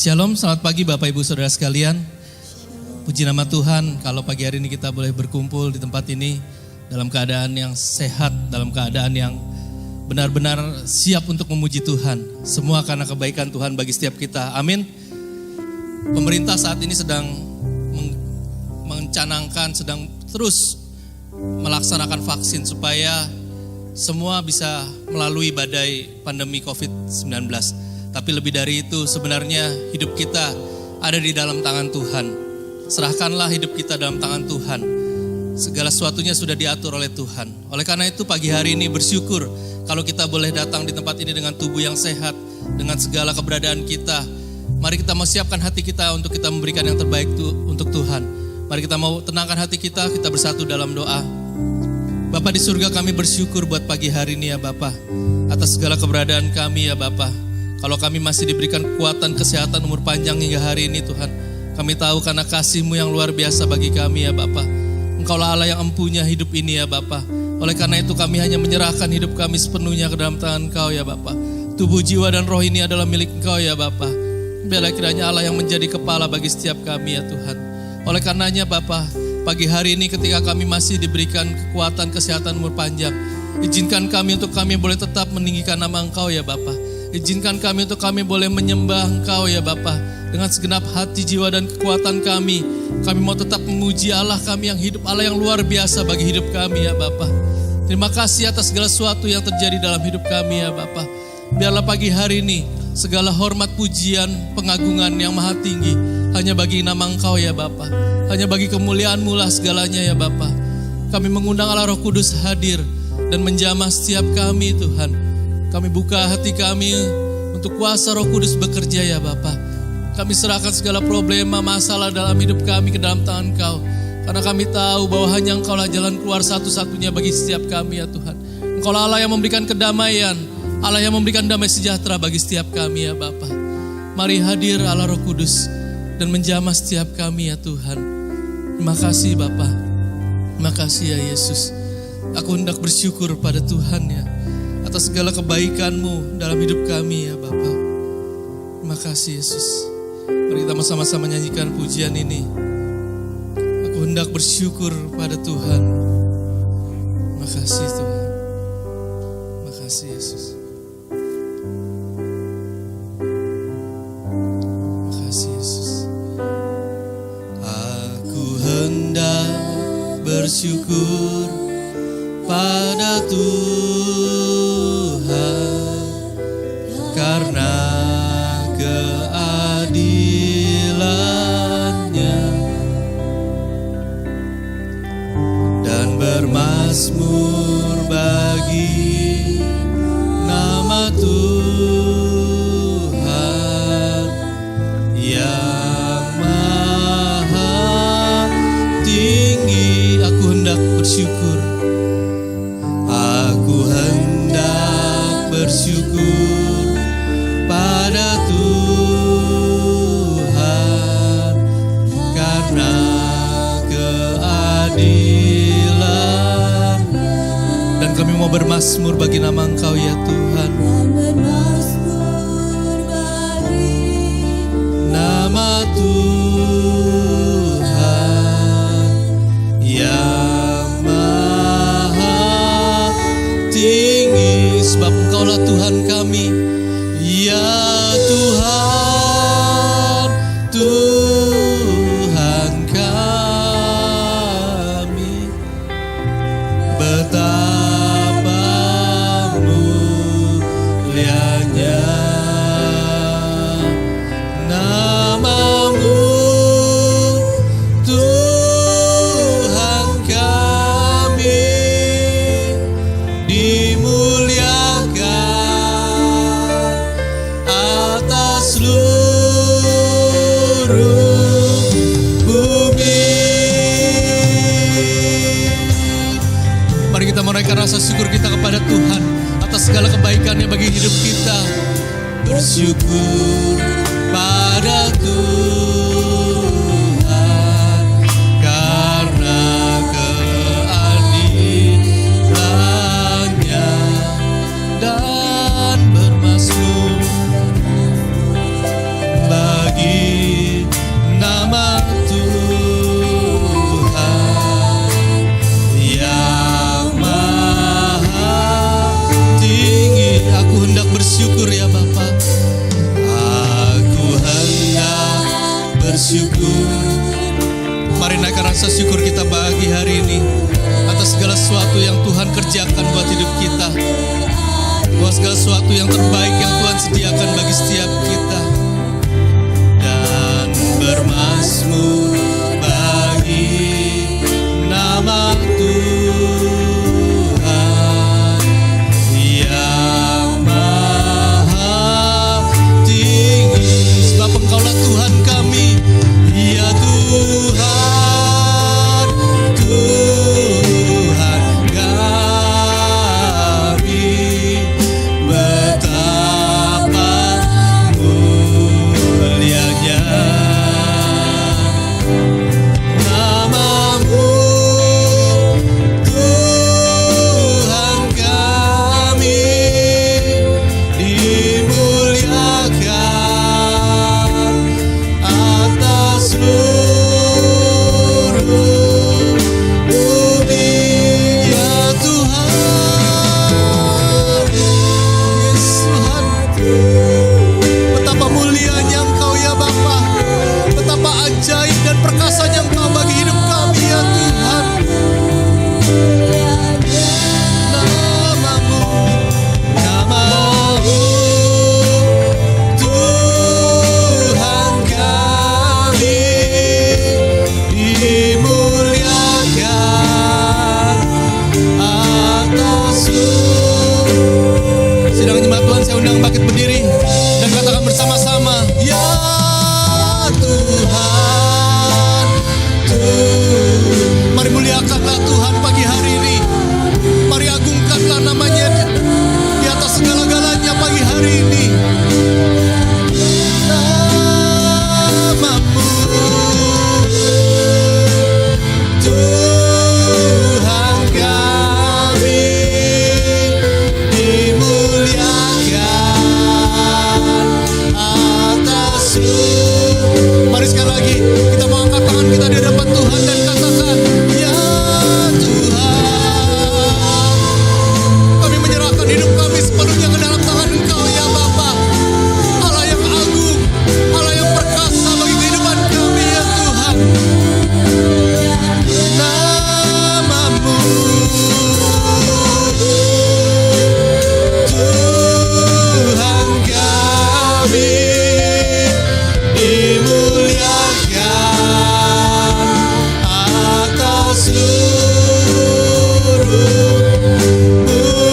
Shalom, selamat pagi Bapak Ibu Saudara sekalian. Puji nama Tuhan kalau pagi hari ini kita boleh berkumpul di tempat ini dalam keadaan yang sehat, dalam keadaan yang benar-benar siap untuk memuji Tuhan. Semua karena kebaikan Tuhan bagi setiap kita. Amin. Pemerintah saat ini sedang mencanangkan, sedang terus melaksanakan vaksin supaya semua bisa melalui badai pandemi COVID-19. Tapi lebih dari itu sebenarnya hidup kita ada di dalam tangan Tuhan. Serahkanlah hidup kita dalam tangan Tuhan. Segala sesuatunya sudah diatur oleh Tuhan. Oleh karena itu pagi hari ini bersyukur kalau kita boleh datang di tempat ini dengan tubuh yang sehat, dengan segala keberadaan kita. Mari kita mau siapkan hati kita untuk kita memberikan yang terbaik untuk Tuhan. Mari kita mau tenangkan hati kita bersatu dalam doa. Bapa di surga, kami bersyukur buat pagi hari ini ya Bapa, atas segala keberadaan kami ya Bapa. Kalau kami masih diberikan kekuatan, kesehatan, umur panjang hingga hari ini Tuhan, kami tahu karena kasih-Mu yang luar biasa bagi kami ya Bapa. Engkaulah Allah yang empunya hidup ini ya Bapa. Oleh karena itu kami hanya menyerahkan hidup kami sepenuhnya ke dalam tangan Engkau ya Bapa. Tubuh, jiwa, dan roh ini adalah milik Engkau ya Bapa. Biarlah kiranya Allah yang menjadi kepala bagi setiap kami ya Tuhan. Oleh karenanya Bapa, pagi hari ini ketika kami masih diberikan kekuatan, kesehatan, umur panjang, izinkan kami untuk kami boleh tetap meninggikan nama Engkau ya Bapa. Izinkan kami untuk kami boleh menyembah Engkau ya Bapa. Dengan segenap hati, jiwa, dan kekuatan kami mau tetap memuji Allah kami yang hidup, Allah yang luar biasa bagi hidup kami ya Bapa. Terima kasih atas segala sesuatu yang terjadi dalam hidup kami ya Bapa. Biarlah pagi hari ini segala hormat, pujian, pengagungan yang maha tinggi hanya bagi nama Engkau ya Bapa. Hanya bagi kemuliaan-Mu lah segalanya ya Bapa. Kami mengundang Allah Roh Kudus hadir dan menjamah setiap kami Tuhan. Kami buka hati kami untuk kuasa Roh Kudus bekerja ya Bapa. Kami serahkan segala problema, masalah dalam hidup kami ke dalam tangan Engkau. Karena kami tahu bahwa hanya Engkau lah jalan keluar satu-satunya bagi setiap kami ya Tuhan. Engkau lah Allah yang memberikan kedamaian, Allah yang memberikan damai sejahtera bagi setiap kami ya Bapa. Mari hadir Allah Roh Kudus dan menjamah setiap kami ya Tuhan. Terima kasih Bapa. Terima kasih ya Yesus. Aku hendak bersyukur pada Tuhan ya, atas segala kebaikan-Mu dalam hidup kami ya Bapa. Terima kasih Yesus. Mari kita sama-sama nyanyikan pujian ini. Aku hendak bersyukur pada Tuhan. Terima kasih Tuhan. Terima kasih Yesus. Terima kasih Yesus. Aku hendak bersyukur pada Tuhan karena keadilan-Nya dan bermazmur bagi nama Tuhan yang maha tinggi. Aku hendak bersyukur. Aku hendak bersyukur pada Tuhan karena keadilan, dan kami mau bermazmur bagi nama Engkau ya Tuhan. Nama Tuhan yang maha tinggi, sebab Engkaulah Tuhan kami ya Tuhan, Tuhan kami. Betapa mulianya nama-Mu Tuhan kami, dimuliakan atas seluruh bumi. Mari kita menaikkan rasa syukur kita kepada Tuhan atas segala kebaikannya bagi hidup kita. Bersyukur pada Tuhan karena keadilan-Nya dan bermazmur bagi Mari naikkan rasa syukur kita pagi hari ini atas segala sesuatu yang Tuhan kerjakan buat hidup kita, buat segala sesuatu yang terbaik yang Tuhan sediakan bagi setiap kita. Dan bermazmur bagi nama Tuhan yang maha tinggi, sebab Engkaulah Tuhan kami, ya Tuhan, Tuhan kami, betapa mulianya namamu, Tuhan kami, dimuliakan atas seluruh bumi, ya Tuhan, Yesus Tuhan. Betapa mulianya Engkau ya Bapa, betapa ajaib dan perkasanya Engkau bagi hidup kami ya Tuhan. Namamu, namamu, Tuhan kami, dimuliakan atas seluruh. Sidang jemaat Tuhan, saya undang bangkit berdiri dan katakan bersama-sama, ya Tuhan, Mari muliakanlah Tuhan pagi hari ini. Mari agungkanlah namanya di atas segala-galanya pagi hari ini. Namamu, Tuhan kami, dimuliakan atas seluruh. Mari sekali lagi kita mau angkat tangan kita di hadapan Tuhan dan katakan, ya Tuhan, kami menyerahkan hidup kami sepenuhnya ke dalam tangan Engkau ya Bapa, Allah yang agung, Allah yang perkasa bagi kehidupan kami ya Tuhan. Namamu, Tuhan kami, dimuliakan atas seluruh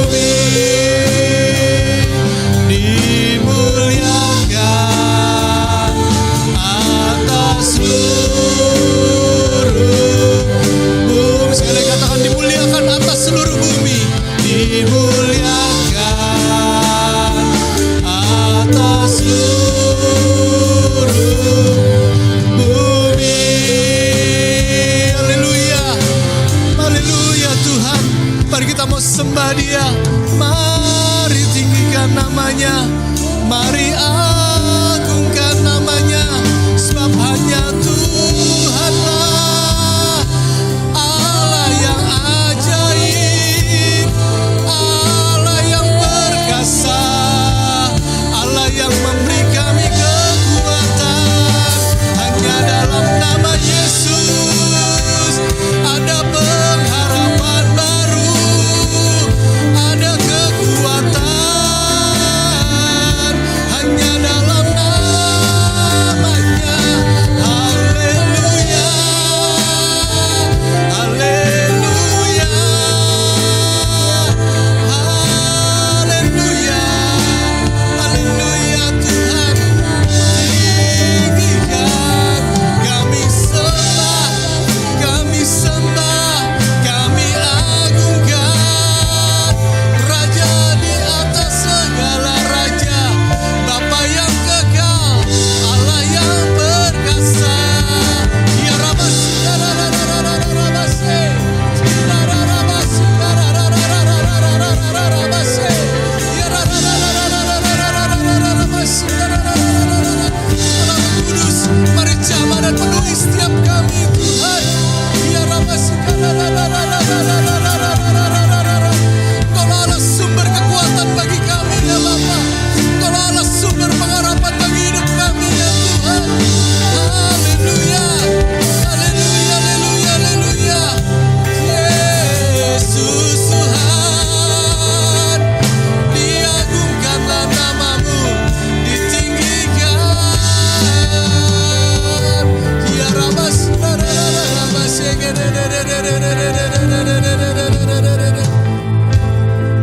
bumi, dimuliakan atas seluruh bumi. Sekali lagi katakan, dimuliakan atas seluruh bumi, dimuliakan atas seluruh bumi. Haleluya, haleluya Tuhan. Mari kita mau sembah Dia. Mari tinggikan namanya, mari agungkan namanya, sebab hanya Tuhanlah Allah yang ajaib, Allah yang perkasa, Allah yang memberi kami kekuatan. Hanya dalam nama Yesus ada pengharapan baru, ada kekuatan. Hanya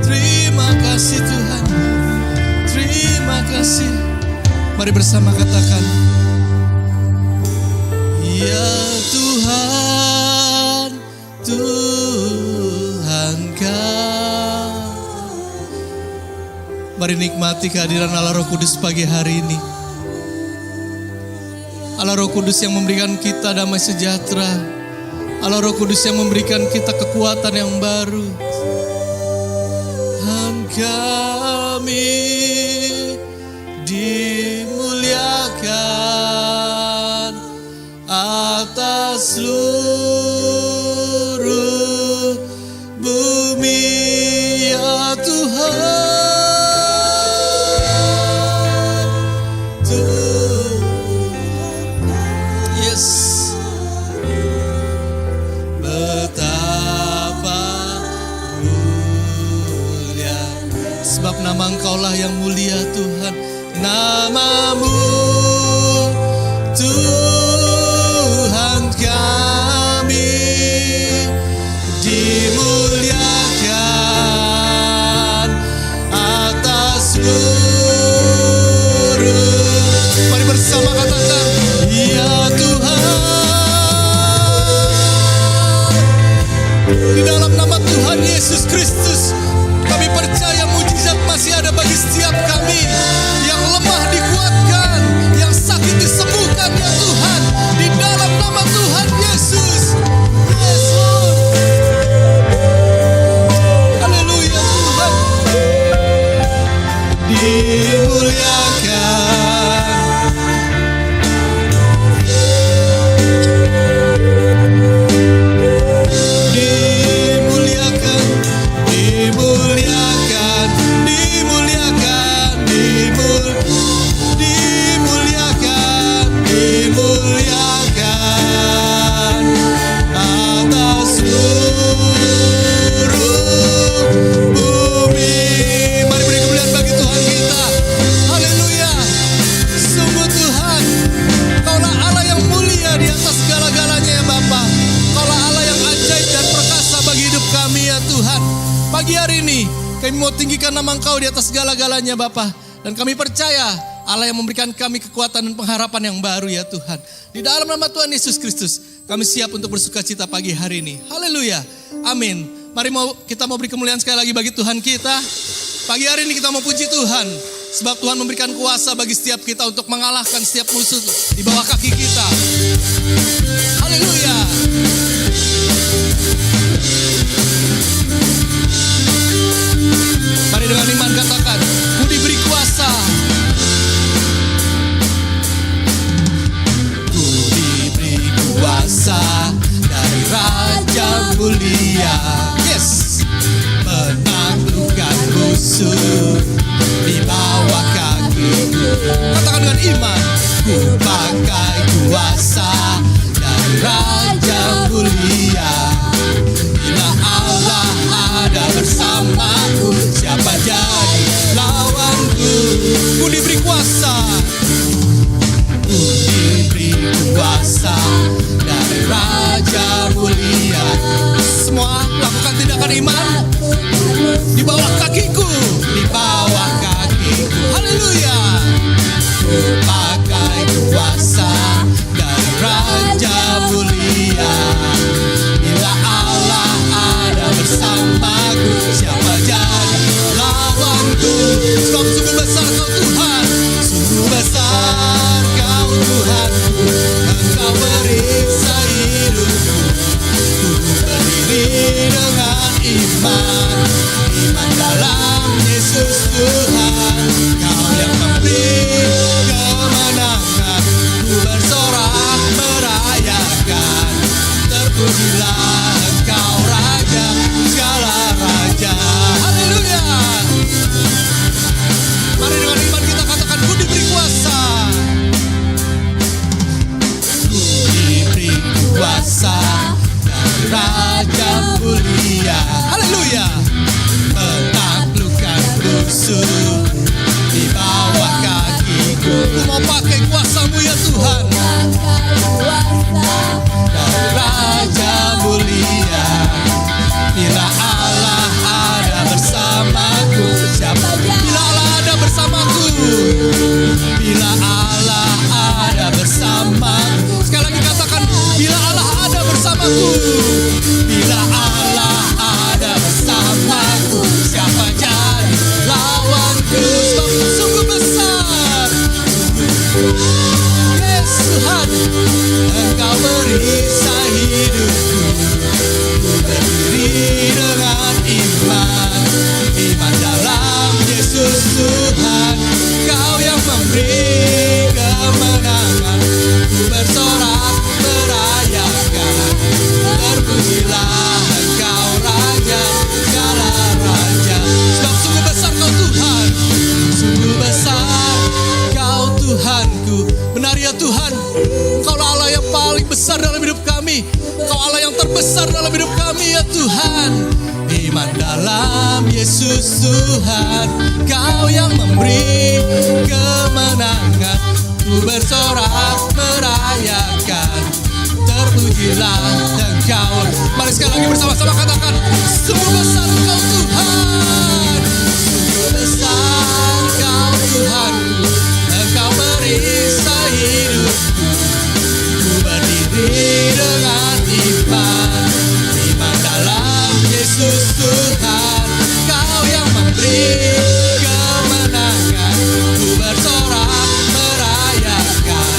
Terima kasih Tuhan. Terima kasih. Mari bersama katakan, ya Tuhan, Tuhankah. Mari nikmati kehadiran Allah Roh Kudus pagi hari ini. Allah Roh Kudus yang memberikan kita damai sejahtera. Allah Roh Kudus yang memberikan kita kekuatan yang baru. Dan kami dimuliakan atas seluruh bumi, ya Tuhan. Sebab nama Engkau-lah yang mulia Tuhan. Nama-Mu Tuhan kami dimuliakan atas seluruh. Mari bersama katakan, ya Tuhan. Di dalam nama Tuhan Yesus Kristus kami percaya mujizat masih ada bagi setiap kami. Yang lemah dikuatkan, yang sakit disembuhkan ya Tuhan. Di dalam nama Tuhan Yesus. Yesus. Haleluya Tuhan. Dimuliakan. Pagi hari ini kami mau tinggikan nama Engkau di atas segala-galanya Bapa. Dan kami percaya Allah yang memberikan kami kekuatan dan pengharapan yang baru ya Tuhan. Di dalam nama Tuhan Yesus Kristus kami siap untuk bersuka cita pagi hari ini. Haleluya. Amin. Mari kita mau beri kemuliaan sekali lagi bagi Tuhan kita. Pagi hari ini kita mau puji Tuhan. Sebab Tuhan memberikan kuasa bagi setiap kita untuk mengalahkan setiap musuh di bawah kaki kita. Haleluya. Mari dengan iman katakan, ku diberi kuasa. Ku diberi kuasa dari Raja mulia. Yes. Menaklukkan musuh di bawah kakiku. Katakan dengan iman, ku pakai kuasa dari Raja mulia. Bila Allah ada bersamaku, siapa jadi lawanku? Ku diberi kuasa. Ku diberi kuasa dari Raja mulia. Semua lakukan tindakan iman. Di bawah kakiku. Di bawah kakiku. Haleluya. Ku pakai kuasa dari Raja mulia. Bila Allah ada bersamaku, siapa jadi lawanku? Sebab sungguh besar Kau Tuhan, sungguh besar Kau Tuhanku. Engkau periksa hidupku. Ku berdiri dengan iman, iman dalam Yesus Tuhan. Kau yang memberi kemenangan, ku bersorak merayakan. Terpujilah Engkau Raja, segala raja. Haleluya. Mari dengan iman kita katakan, ku diberi kuasa. Ku diberi kuasa dari Raja mulia. Haleluya. Menaklukkan musuh di bawah kakiku. Ku mau pakai kuasa-Mu ya Tuhan. Dari Raja bersamaku. Bila Allah ada bersamaku, siapa jadi lawanku? Sebab sungguh besar. Yes Tuhan, Engkau perisai hidupku. Ku berdiri dengan iman, iman dalam Yesus Tuhan. Kau yang memberi kemenangan, ku bersorak merayakan. Terpujilah Engkau Raja, segala raja. Sebab sungguh besar Kau Tuhan, sungguh besar Kau Tuhanku. Benar ya Tuhan, Engkau Allah yang paling besar dalam hidup kami. Engkau Allah yang terbesar dalam hidup kami ya Tuhan. Iman dalam Yesus Tuhan, Kau yang memberi kemenangan. Ku bersorak merayakan. Terpujilah Engkau. Mari sekali lagi bersama-sama katakan, sungguh besar Kau Tuhan, sungguh besar Kau Tuhan. Engkau perisai hidupku. Ku berdiri dengan iman, iman dalam Yesus Tuhan. Kau yang memberi kemenangan. Ku bersorak merayakan.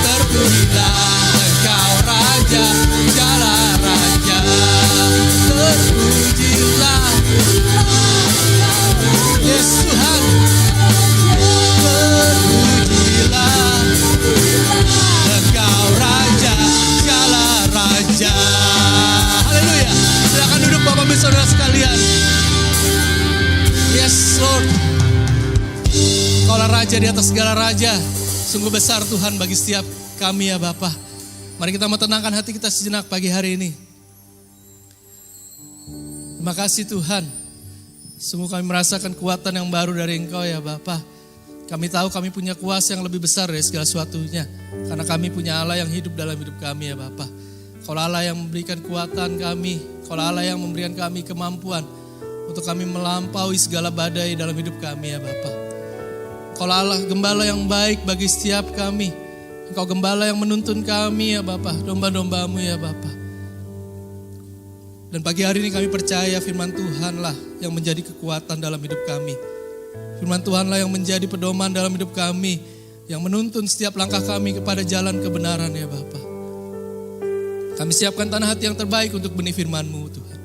Terpujilah Engkau Raja, segala raja. Terpujilah Yes Tuhan. Terpujilah Engkau Raja, segala raja. Haleluya. Silakan duduk Bapak Ibu Saudara sekalian. Yes Lord, Kaulah Raja di atas segala raja. Sungguh besar Tuhan bagi setiap kami ya Bapa. Mari kita menenangkan hati kita sejenak pagi hari ini. Terima kasih Tuhan. Sungguh kami merasakan kekuatan yang baru dari Engkau ya Bapa. Kami tahu kami punya kuasa yang lebih besar dari segala sesuatunya. Karena kami punya Allah yang hidup dalam hidup kami ya Bapa. Kaulah Allah yang memberikan kekuatan kami. Kaulah Allah yang memberikan kami kemampuan untuk kami melampaui segala badai dalam hidup kami ya Bapa. Kaulah Allah gembala yang baik bagi setiap kami. Engkau gembala yang menuntun kami ya Bapa, domba-dombamu ya Bapa. Dan pagi hari ini kami percaya firman Tuhanlah yang menjadi kekuatan dalam hidup kami. Firman Tuhanlah yang menjadi pedoman dalam hidup kami, yang menuntun setiap langkah kami kepada jalan kebenaran ya Bapa. Kami siapkan tanah hati yang terbaik untuk benih firman-Mu Tuhan.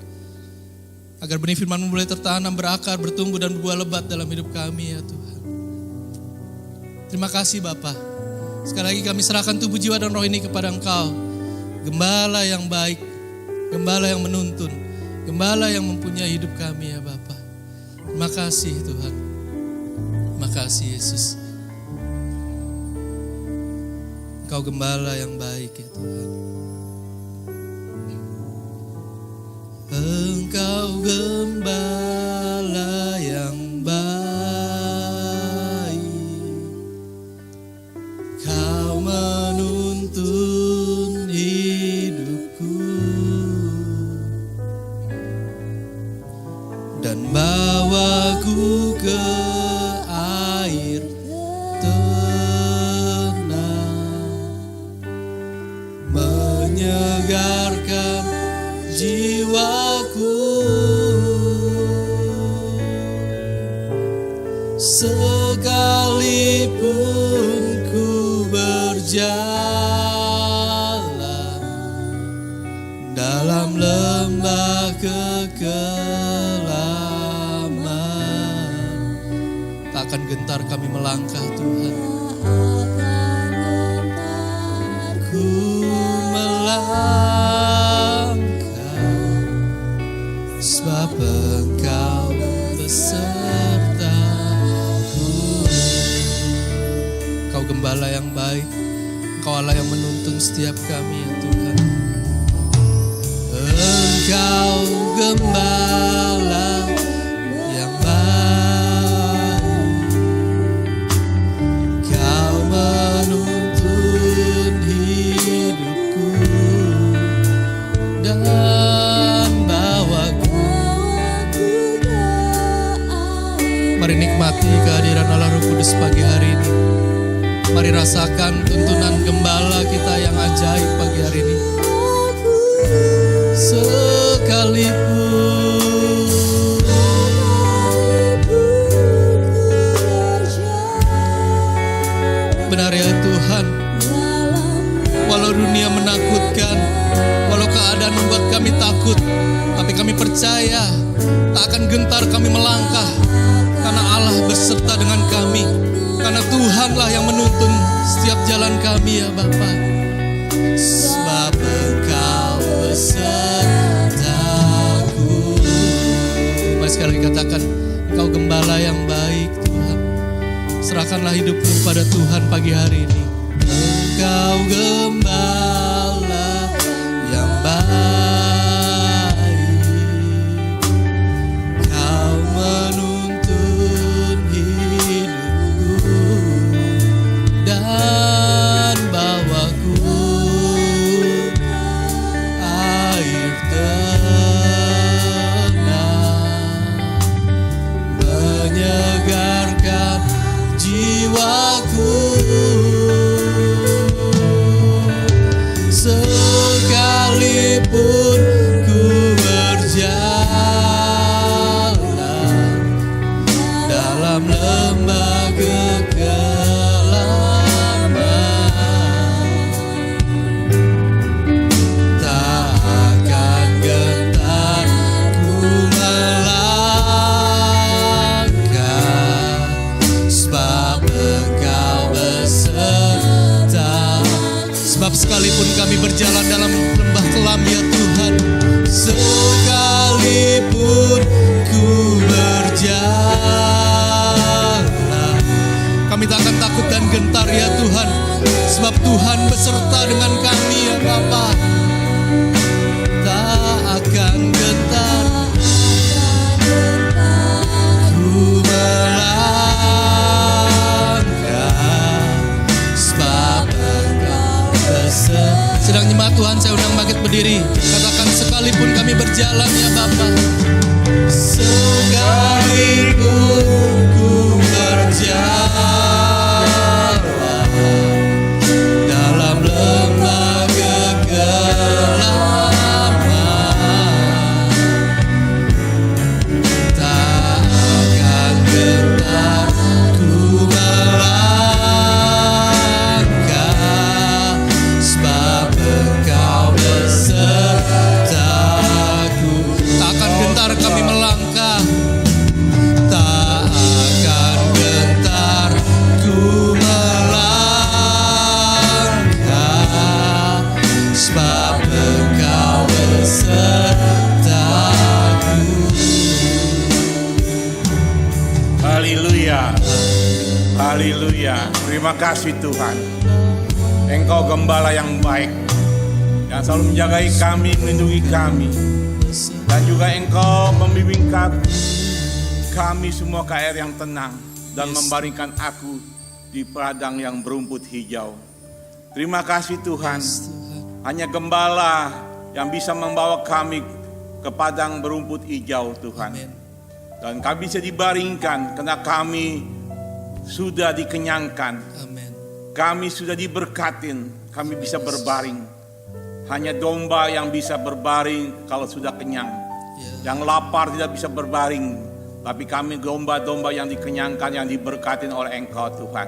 Agar benih firman-Mu boleh tertanam, berakar, bertumbuh dan berbuah lebat dalam hidup kami ya Tuhan. Terima kasih Bapa. Sekali lagi kami serahkan tubuh, jiwa dan roh ini kepada Engkau. Gembala yang baik, gembala yang menuntun, gembala yang mempunyai hidup kami ya Bapa. Terima kasih Tuhan. Terima kasih Yesus. Engkau gembala yang baik ya Tuhan. Engkau gembala yang baik, Kau menuntun hidupku dan bawaku ke air tenang, menyegarkan jiwaku. Sekalipun ku berjalan dalam lembah kekelaman, tak akan gentar kami melangkah Tuhan. Ku melangkah sebab Engkau besertaku. Kau gembala yang baik, Engkau Allah yang menuntun setiap kami ya Tuhan. Engkau gembala yang baik, Kau menuntun hidupku dan bawaku. Mari nikmati kehadiran Allah Roh Kudus pagi hari ini. Mari rasakan tuntunan gembala kita yang ajaib pagi hari ini. takut, tapi kami percaya tak akan gentar kami melangkah, karena Allah beserta dengan kami, karena Tuhanlah yang menuntun setiap jalan kami ya Bapa. Sebab Engkau besertaku. Mari sekali katakan, Engkau gembala yang baik Tuhan. Serahkanlah hidupmu kepada Tuhan pagi hari ini. Engkau gembala yang baik, Kau menuntun hidupku dan bawaku air tenang, menyegarkan jiwaku. Sekalipun ku berjalan dalam lembah kegelapan, tak akan gentar ku melangkah, sebab Engkau beserta. Sebab sekalipun kami berjalan dalam lembah kelam ya Tuhan, sekalipun ku berjalan, kami tak akan takut dan gentar ya Tuhan, sebab Tuhan beserta dengan kami ya Bapa. Tak akan gentar ku melangkah, sebab sedang jemaat Tuhan, saya undang bangkit berdiri. Katakan, sekalipun kami berjalan ya Bapa, sekalipun ku berjalan dalam lembah kegelapan, tak akan gentar ku melangkah, sebab Engkau besertaku. Tak akan gentar kami melangkah, tak akan gentar ku melangkah, sebab Engkau besertaku. Haleluya, haleluya. Terima kasih Tuhan. Engkau gembala yang baik, yang selalu menjagai kami, melindungi kami, dan juga Engkau membimbing kami semua ke air yang tenang, dan membaringkan aku di padang yang berumput hijau. Terima kasih Tuhan. Hanya gembala yang bisa membawa kami ke padang berumput hijau Tuhan. Dan kami bisa dibaringkan karena kami sudah dikenyangkan. Kami sudah diberkatin, kami bisa berbaring. Hanya domba yang bisa berbaring kalau sudah kenyang. Yang lapar tidak bisa berbaring. Tapi kami domba-domba yang dikenyangkan, yang diberkatin oleh Engkau Tuhan.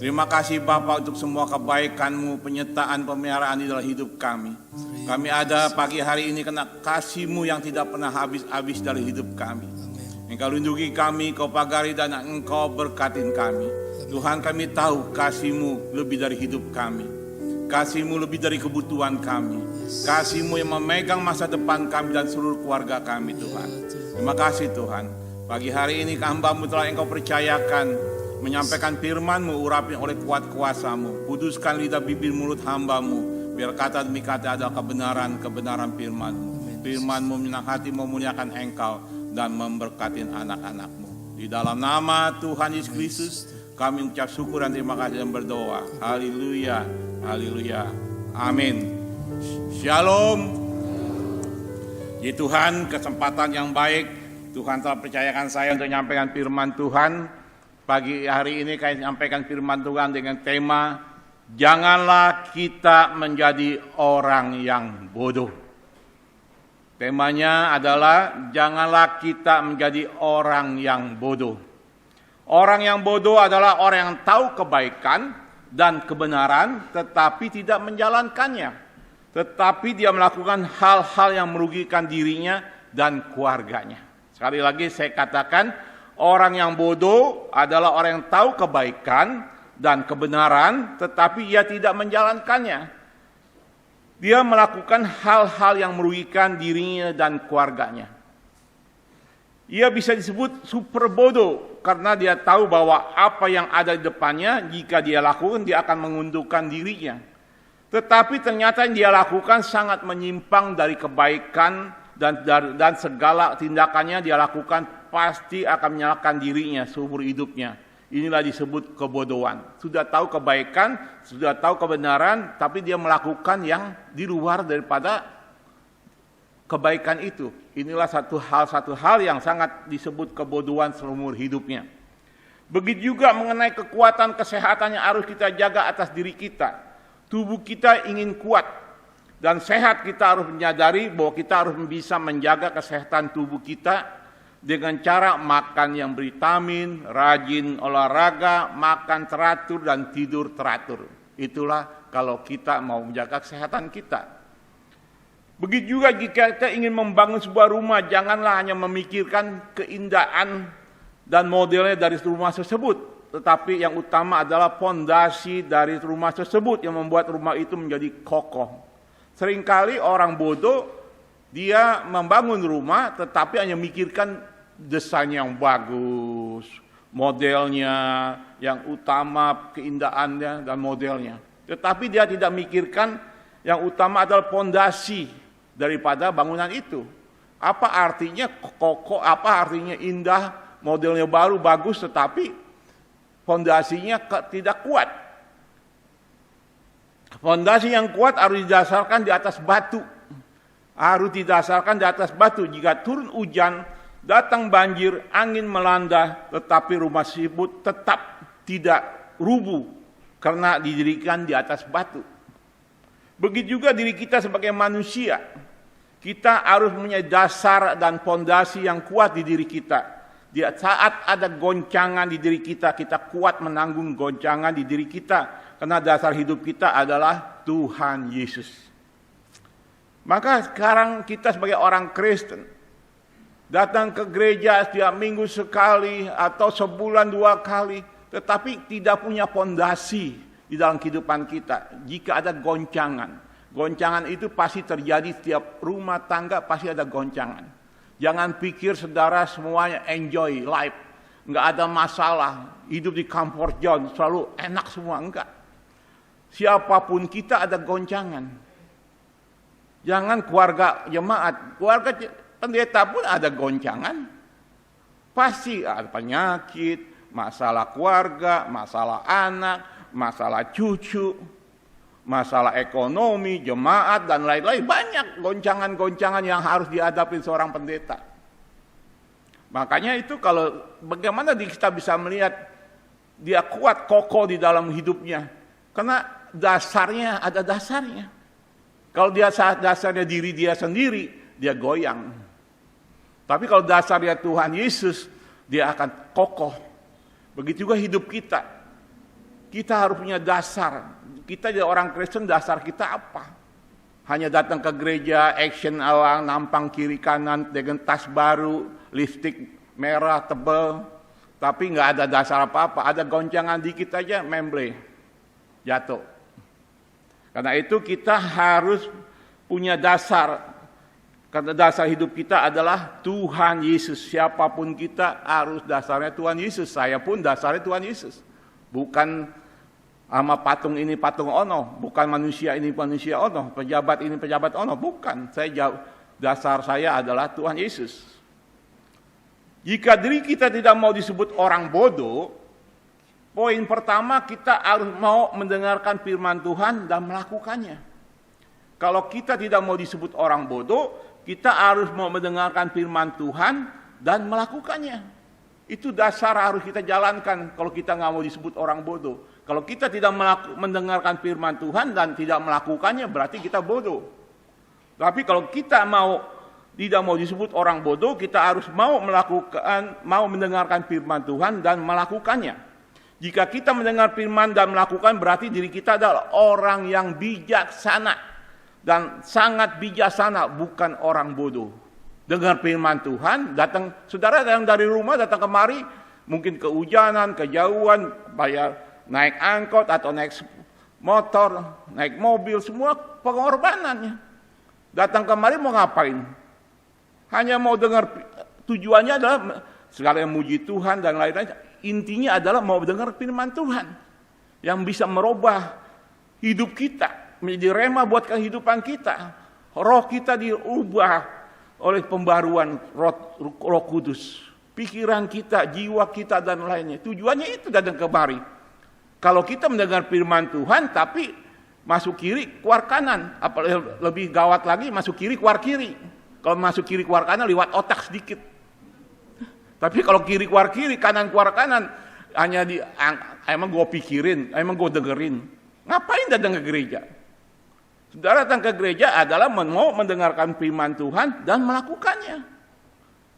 Terima kasih Bapa untuk semua kebaikan-Mu, penyertaan, pemeliharaan di dalam hidup kami. Kami ada pagi hari ini karena kasih-Mu yang tidak pernah habis-habis dari hidup kami. Engkau lindungi kami, Kau pagari dan Engkau berkatin kami. Tuhan, kami tahu kasih-Mu lebih dari hidup kami. Kasih-Mu lebih dari kebutuhan kami. Kasih-Mu yang memegang masa depan kami dan seluruh keluarga kami Tuhan. Terima kasih Tuhan. Pagi hari ini hamba-Mu telah Engkau percayakan menyampaikan firman-Mu, urapi oleh kuat kuasa-Mu. Kuduskan lidah bibir mulut hamba-Mu, biar kata demi kata adalah kebenaran firman-Mu. Firman-Mu menyenangkan hati, memuliakan Engkau dan memberkati anak-anak-Mu. Di dalam nama Tuhan Yesus Kristus kami mengucap syukur dan terima kasih dan berdoa. Haleluya, haleluya, amin. Shalom. Ya Tuhan, kesempatan yang baik Tuhan telah percayakan saya untuk menyampaikan firman Tuhan. Pagi hari ini saya menyampaikan firman Tuhan dengan tema janganlah kita menjadi orang yang bodoh. Temanya adalah janganlah kita menjadi orang yang bodoh. Orang yang bodoh adalah orang yang tahu kebaikan dan kebenaran tetapi tidak menjalankannya. tetapi dia melakukan hal-hal yang merugikan dirinya dan keluarganya. Sekali lagi saya katakan, orang yang bodoh adalah orang yang tahu kebaikan dan kebenaran, tetapi ia tidak menjalankannya. Dia melakukan hal-hal yang merugikan dirinya dan keluarganya. Ia bisa disebut super bodoh karena dia tahu bahwa apa yang ada di depannya, jika dia lakukan, dia akan menguntungkan dirinya. Tetapi ternyata yang dia lakukan sangat menyimpang dari kebaikan dan segala tindakannya dia lakukan pasti akan menyalahkan dirinya seumur hidupnya. Inilah disebut kebodohan. Sudah tahu kebaikan, sudah tahu kebenaran, tapi dia melakukan yang di luar daripada kebaikan itu. Inilah satu hal yang sangat disebut kebodohan seumur hidupnya. Begitu juga mengenai kekuatan kesehatan yang harus kita jaga atas diri kita. Tubuh kita ingin kuat dan sehat, kita harus menyadari bahwa kita harus bisa menjaga kesehatan tubuh kita dengan cara makan yang bervitamin, rajin olahraga, makan teratur, dan tidur teratur. Itulah kalau kita mau menjaga kesehatan kita. Begitu juga jika kita ingin membangun sebuah rumah, janganlah hanya memikirkan keindahan dan modelnya dari rumah tersebut, tetapi yang utama adalah fondasi dari rumah tersebut yang membuat rumah itu menjadi kokoh. Seringkali orang bodoh, dia membangun rumah tetapi hanya memikirkan desain yang bagus, modelnya yang utama, keindahannya dan modelnya. Tetapi dia tidak memikirkan yang utama adalah fondasi daripada bangunan itu. Apa artinya kokoh, apa artinya indah, modelnya baru, bagus, tetapi fondasinya tidak kuat. Fondasi yang kuat harus didasarkan di atas batu. Harus didasarkan di atas batu. Jika turun hujan, datang banjir, angin melanda, tetapi rumah tersebut tetap tidak rubuh karena didirikan di atas batu. Begitu juga diri kita sebagai manusia. Kita harus punya dasar dan fondasi yang kuat di diri kita. Di saat ada goncangan di diri kita, kita kuat menanggung goncangan di diri kita. Karena dasar hidup kita adalah Tuhan Yesus. Maka sekarang kita sebagai orang Kristen, datang ke gereja setiap minggu sekali atau sebulan 2 kali, tetapi tidak punya fondasi di dalam kehidupan kita. Jika ada goncangan, goncangan itu pasti terjadi setiap rumah tangga, pasti ada goncangan. Jangan pikir saudara semuanya enjoy life, enggak ada masalah, hidup di comfort zone, selalu enak semua, enggak. Siapapun kita ada goncangan. Jangan keluarga jemaat, keluarga pendeta pun ada goncangan. Pasti ada penyakit, masalah keluarga, masalah anak, masalah cucu, masalah ekonomi, jemaat, dan lain-lain. Banyak goncangan-goncangan yang harus dihadapi seorang pendeta. Makanya itu kalau bagaimana kita bisa melihat dia kuat, kokoh di dalam hidupnya. Karena dasarnya ada dasarnya. Kalau dia dasarnya diri dia sendiri, dia goyang. Tapi kalau dasarnya Tuhan Yesus, dia akan kokoh. Begitu juga hidup kita. Kita harus punya dasar. Kita jadi orang Kristen, dasar kita apa? Hanya datang ke gereja, action awang, nampang kiri kanan dengan tas baru, lipstik merah tebal, tapi nggak ada dasar apa-apa. Ada goncangan dikit aja, memble, jatuh. Karena itu kita harus punya dasar. Karena dasar hidup kita adalah Tuhan Yesus. Siapapun kita harus dasarnya Tuhan Yesus. Saya pun dasarnya Tuhan Yesus. Bukan sama patung ini patung ono, bukan manusia ini manusia ono, pejabat ini pejabat ono, bukan. Dasar saya adalah Tuhan Yesus. Jika diri kita tidak mau disebut orang bodoh, poin pertama kita harus mau mendengarkan firman Tuhan dan melakukannya. Kalau kita tidak mau disebut orang bodoh, kita harus mau mendengarkan firman Tuhan dan melakukannya. Itu dasar harus kita jalankan kalau kita nggak mau disebut orang bodoh. Kalau kita tidak mendengarkan firman Tuhan dan tidak melakukannya, berarti kita bodoh. Tapi kalau kita tidak mau disebut orang bodoh, kita harus mau mendengarkan firman Tuhan dan melakukannya. Jika kita mendengar firman dan melakukan, berarti diri kita adalah orang yang bijaksana. dan sangat bijaksana, bukan orang bodoh. Dengar firman Tuhan, datang saudara yang dari rumah datang kemari, mungkin kehujanan, kejauhan, bayar naik angkot atau naik motor, naik mobil, semua pengorbanannya. Datang kemari mau ngapain? Hanya mau dengar, tujuannya adalah sekalian muji Tuhan dan lain-lain. Intinya adalah mau dengar firman Tuhan yang bisa merubah hidup kita, menjadi rema buat kehidupan kita. Roh kita diubah oleh pembaruan Roh Kudus. Pikiran kita, jiwa kita dan lainnya. Tujuannya itu datang kemari. Kalau kita mendengar firman Tuhan tapi masuk kiri, keluar kanan. Apalagi lebih gawat lagi, masuk kiri, keluar kiri. Kalau masuk kiri, keluar kanan, lewat otak sedikit. Tapi kalau kiri, keluar kiri, kanan, keluar kanan, hanya emang gue pikirin, emang gue dengerin. Ngapain datang ke gereja? Saudara datang ke gereja adalah mau mendengarkan firman Tuhan dan melakukannya.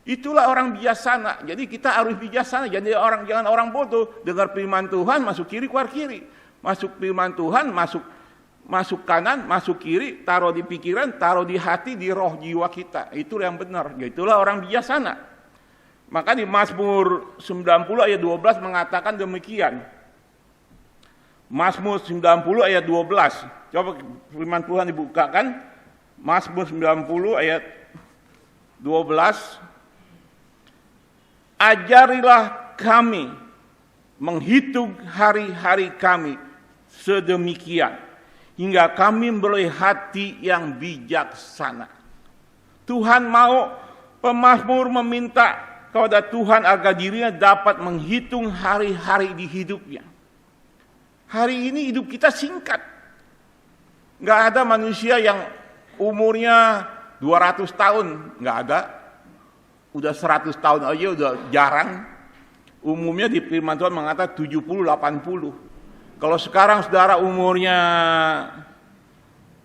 Itulah orang bijaksana. Jadi kita harus bijaksana. Jadi jangan orang bodoh. Dengar firman Tuhan, masuk kiri, keluar kiri. Masuk firman Tuhan, masuk kanan, masuk kiri, taruh di pikiran, taruh di hati, di roh jiwa kita. Itu yang benar. Itulah orang bijaksana. Maka di Mazmur 90 ayat 12 mengatakan demikian. Mazmur 90 ayat 12. Coba firman Tuhan dibukakan. Mazmur 90 ayat 12. Ajarilah kami menghitung hari-hari kami sedemikian, hingga kami memperoleh hati yang bijaksana. Tuhan mau pemazmur meminta kepada Tuhan agar dirinya dapat menghitung hari-hari di hidupnya. Hari ini hidup kita singkat. Nggak ada manusia yang umurnya 200 tahun. Nggak ada. Udah 100 tahun aja udah jarang. Umumnya di firman Tuhan mengatakan 70-80. Kalau sekarang saudara umurnya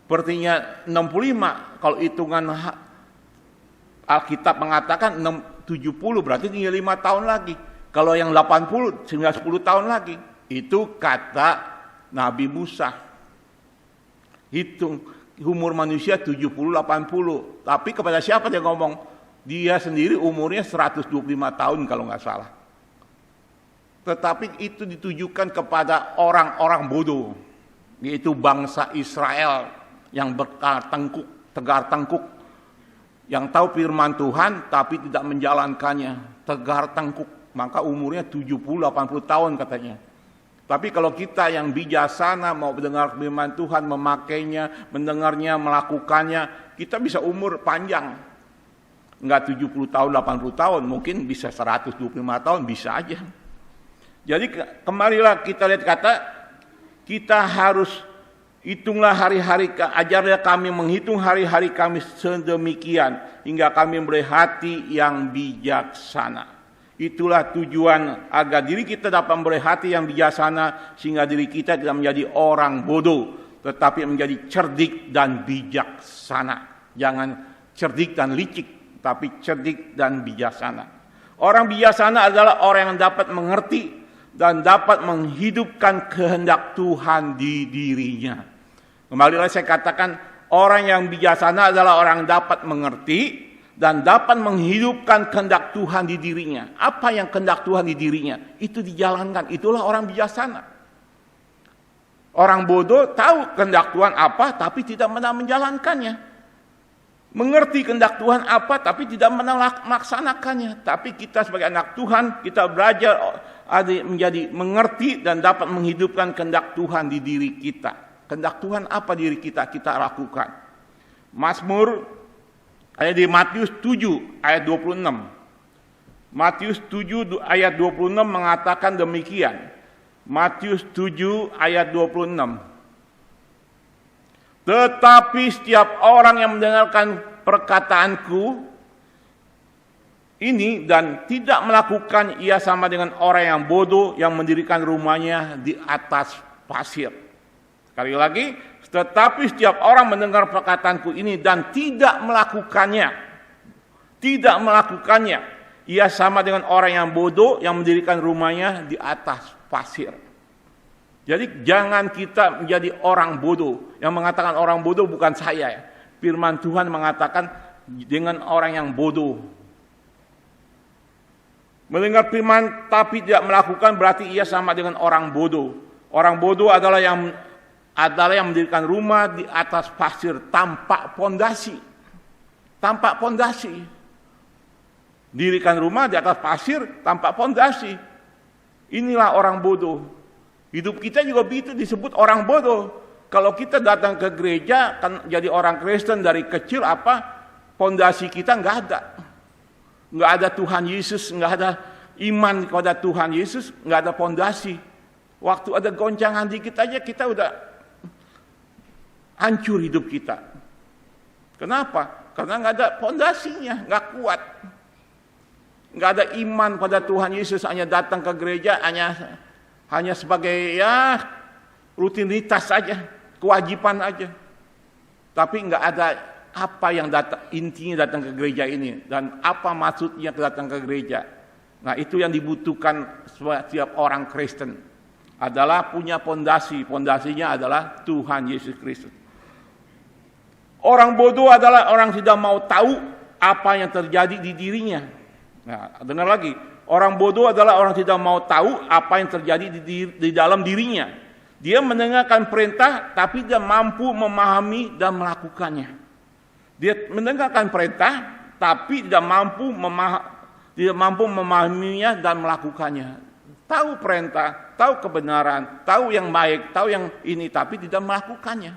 sepertinya 65. Kalau hitungan Alkitab mengatakan 70, berarti tinggal 5 tahun lagi. Kalau yang 80 tinggal 10 tahun lagi. Itu kata Nabi Musa. Hitung umur manusia 70-80. Tapi kepada siapa dia ngomong? Dia sendiri umurnya 125 tahun kalau nggak salah. Tetapi itu ditujukan kepada orang-orang bodoh. Yaitu bangsa Israel yang tegar tengkuk. Yang tahu firman Tuhan tapi tidak menjalankannya. Tegar tengkuk. Maka umurnya 70-80 tahun katanya. Tapi kalau kita yang bijaksana mau mendengar firman Tuhan, memakainya, mendengarnya, melakukannya, kita bisa umur panjang. Enggak 70 tahun, 80 tahun, mungkin bisa 125 tahun, bisa aja. Jadi kemarilah kita lihat kata, kita harus hitunglah hari-hari, ajarlah kami menghitung hari-hari kami sedemikian, hingga kami memperoleh hati yang bijaksana. Itulah tujuan agar diri kita dapat memperoleh hati yang bijaksana, sehingga diri kita tidak menjadi orang bodoh, tetapi menjadi cerdik dan bijaksana. Jangan cerdik dan licik, tapi cerdik dan bijaksana. Orang bijaksana adalah orang yang dapat mengerti dan dapat menghidupkan kehendak Tuhan di dirinya. Kembali lagi saya katakan, orang yang bijaksana adalah orang yang dapat mengerti dan dapat menghidupkan kehendak Tuhan di dirinya. Apa yang kehendak Tuhan di dirinya? Itu dijalankan. Itulah orang bijaksana. Orang bodoh tahu kehendak Tuhan apa, tapi tidak pernah menjalankannya. Mengerti kehendak Tuhan apa, tapi tidak melaksanakannya. Tapi kita sebagai anak Tuhan, kita belajar menjadi mengerti dan dapat menghidupkan kehendak Tuhan di diri kita. Kehendak Tuhan apa diri kita lakukan. Mazmur di Matius 7 ayat 26. Matius 7 ayat 26 mengatakan demikian. Matius 7 ayat 26. Tetapi setiap orang yang mendengarkan perkataanku ini dan tidak melakukan, ia sama dengan orang yang bodoh yang mendirikan rumahnya di atas pasir. Sekali lagi, tetapi setiap orang mendengar perkataanku ini dan tidak melakukannya, ia sama dengan orang yang bodoh yang mendirikan rumahnya di atas pasir. Jadi jangan kita menjadi orang bodoh. Yang mengatakan orang bodoh bukan saya. Firman Tuhan mengatakan dengan orang yang bodoh. Mendengar firman tapi tidak melakukan berarti ia sama dengan orang bodoh. Orang bodoh adalah yang mendirikan rumah di atas pasir tanpa pondasi. Tanpa pondasi. Dirikan rumah di atas pasir tanpa pondasi. Inilah orang bodoh. Hidup kita juga begitu disebut orang bodoh. Kalau kita datang ke gereja kan jadi orang Kristen dari kecil apa? Pondasi kita nggak ada. Nggak ada Tuhan Yesus, nggak ada iman kepada Tuhan Yesus, nggak ada pondasi. Waktu ada goncangan dikit aja kita udah hancur hidup kita. Kenapa? Karena nggak ada pondasinya, nggak kuat. Nggak ada iman pada Tuhan Yesus, hanya datang ke gereja hanya sebagai rutinitas saja, kewajiban aja. Tapi nggak ada apa yang intinya datang ke gereja ini dan apa maksudnya datang ke gereja. Nah, itu yang dibutuhkan setiap orang Kristen adalah punya pondasi. Pondasinya adalah Tuhan Yesus Kristus. Orang bodoh adalah orang tidak mau tahu apa yang terjadi di dirinya. Nah, dengar lagi. Orang bodoh adalah orang tidak mau tahu apa yang terjadi di dalam dirinya. Dia mendengarkan perintah tapi tidak mampu memahami dan melakukannya. Dia mendengarkan perintah tapi tidak mampu memahaminya dan melakukannya. Tahu perintah, tahu kebenaran, tahu yang baik, tahu yang ini tapi tidak melakukannya.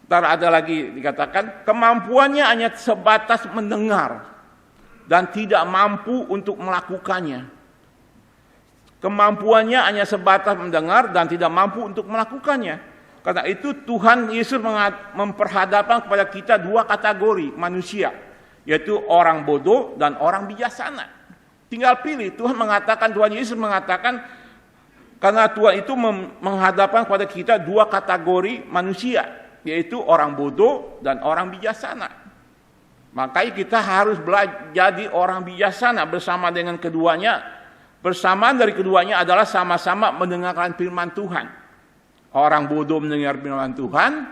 Ntar ada lagi dikatakan kemampuannya hanya sebatas mendengar dan tidak mampu untuk melakukannya. Kemampuannya hanya sebatas mendengar dan tidak mampu untuk melakukannya. Karena itu Tuhan Yesus memperhadapkan kepada kita dua kategori manusia, yaitu orang bodoh dan orang bijaksana. Tinggal pilih. Tuhan Yesus mengatakan karena Tuhan itu menghadapkan kepada kita dua kategori manusia, yaitu orang bodoh dan orang bijaksana. Makanya kita harus belajar jadi orang bijaksana bersama dengan keduanya. Bersamaan dari keduanya adalah sama-sama mendengarkan firman Tuhan. Orang bodoh mendengar firman Tuhan,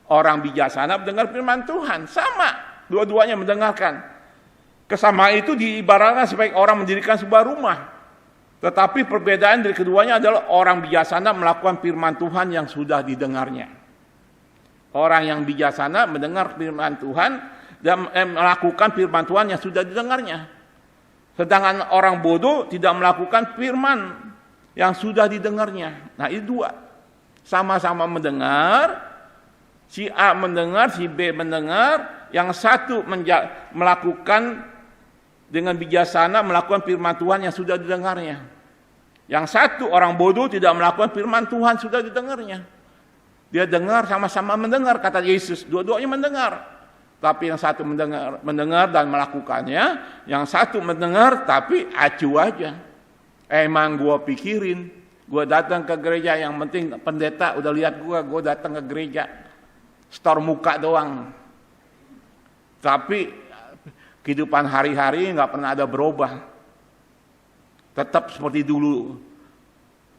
orang bijaksana mendengar firman Tuhan. Sama, dua-duanya mendengarkan. Kesamaan itu diibaratkan sebagai orang mendirikan sebuah rumah. Tetapi perbedaan dari keduanya adalah orang bijaksana melakukan firman Tuhan yang sudah didengarnya. Orang yang bijaksana mendengar firman Tuhan dan melakukan firman Tuhan yang sudah didengarnya. Sedangkan orang bodoh tidak melakukan firman yang sudah didengarnya. Nah, itu dua. Sama-sama mendengar, si A mendengar, si B mendengar, yang satu melakukan dengan bijaksana melakukan firman Tuhan yang sudah didengarnya. Yang satu orang bodoh tidak melakukan firman Tuhan sudah didengarnya. Dia dengar, sama-sama mendengar kata Yesus, dua-duanya mendengar. Tapi yang satu mendengar dan melakukannya, yang satu mendengar tapi acuh aja. Emang gua pikirin, gua datang ke gereja yang penting pendeta udah lihat gua datang ke gereja. Store muka doang. Tapi kehidupan hari-hari nggak pernah ada berubah. Tetap seperti dulu.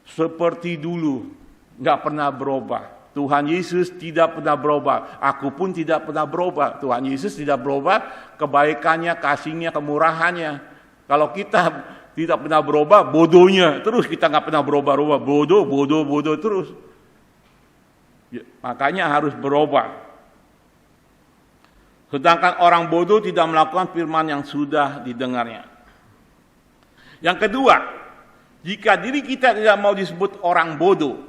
Seperti dulu, nggak pernah berubah. Tuhan Yesus tidak pernah berubah. Aku pun tidak pernah berubah. Tuhan Yesus tidak berubah. Kebaikannya, kasihnya, kemurahannya. Kalau kita tidak pernah berubah, bodohnya terus kita nggak pernah berubah-ubah. Bodoh terus. Ya, makanya harus berubah. Sedangkan orang bodoh tidak melakukan firman yang sudah didengarnya. Yang kedua, jika diri kita tidak mau disebut orang bodoh,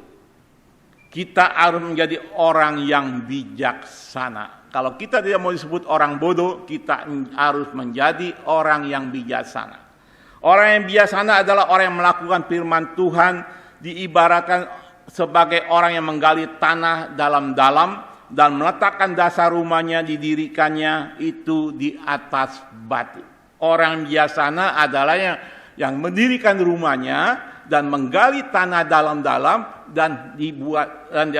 kita harus menjadi orang yang bijaksana. Kalau kita tidak mau disebut orang bodoh, kita harus menjadi orang yang bijaksana. Orang yang bijaksana adalah orang yang melakukan firman Tuhan, diibaratkan sebagai orang yang menggali tanah dalam-dalam dan meletakkan dasar rumahnya, didirikannya itu di atas batu. Orang bijaksana adalah yang mendirikan rumahnya dan menggali tanah dalam-dalam dan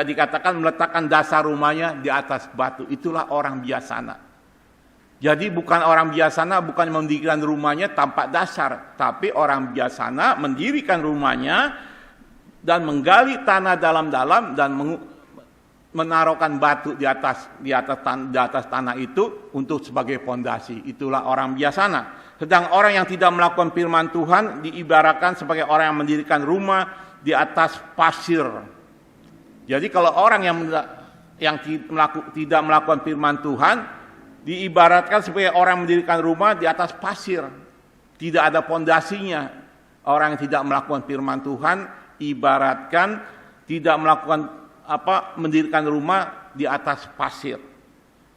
dikatakan meletakkan dasar rumahnya di atas batu. Itulah orang bijaksana. Jadi bukan orang bijaksana bukan mendirikan rumahnya tanpa dasar, tapi orang bijaksana mendirikan rumahnya dan menggali tanah dalam-dalam dan menaruhkan batu di atas tanah itu untuk sebagai pondasi. Itulah orang bijaksana. Sedang orang yang tidak melakukan firman Tuhan diibaratkan sebagai orang yang mendirikan rumah di atas pasir. Jadi kalau orang yang tidak melakukan firman Tuhan diibaratkan sebagai orang yang mendirikan rumah di atas pasir. Tidak ada pondasinya. Orang yang tidak melakukan firman Tuhan ibaratkan tidak mendirikan rumah di atas pasir.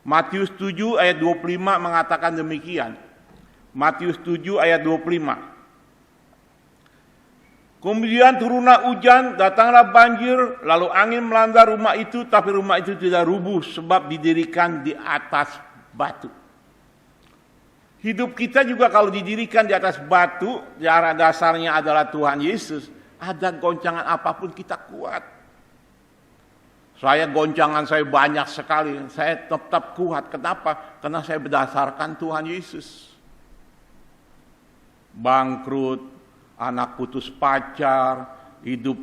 Matius 7 ayat 25 mengatakan demikian. Matius 7 ayat 25. Kemudian turunlah hujan, datanglah banjir, lalu angin melanda rumah itu, tapi rumah itu tidak rubuh sebab didirikan di atas batu. Hidup kita juga kalau didirikan di atas batu, cara dasarnya adalah Tuhan Yesus. Ada goncangan apapun kita kuat. Goncangan saya banyak sekali, saya tetap kuat. Kenapa? Karena saya berdasarkan Tuhan Yesus. Bangkrut, anak putus pacar, hidup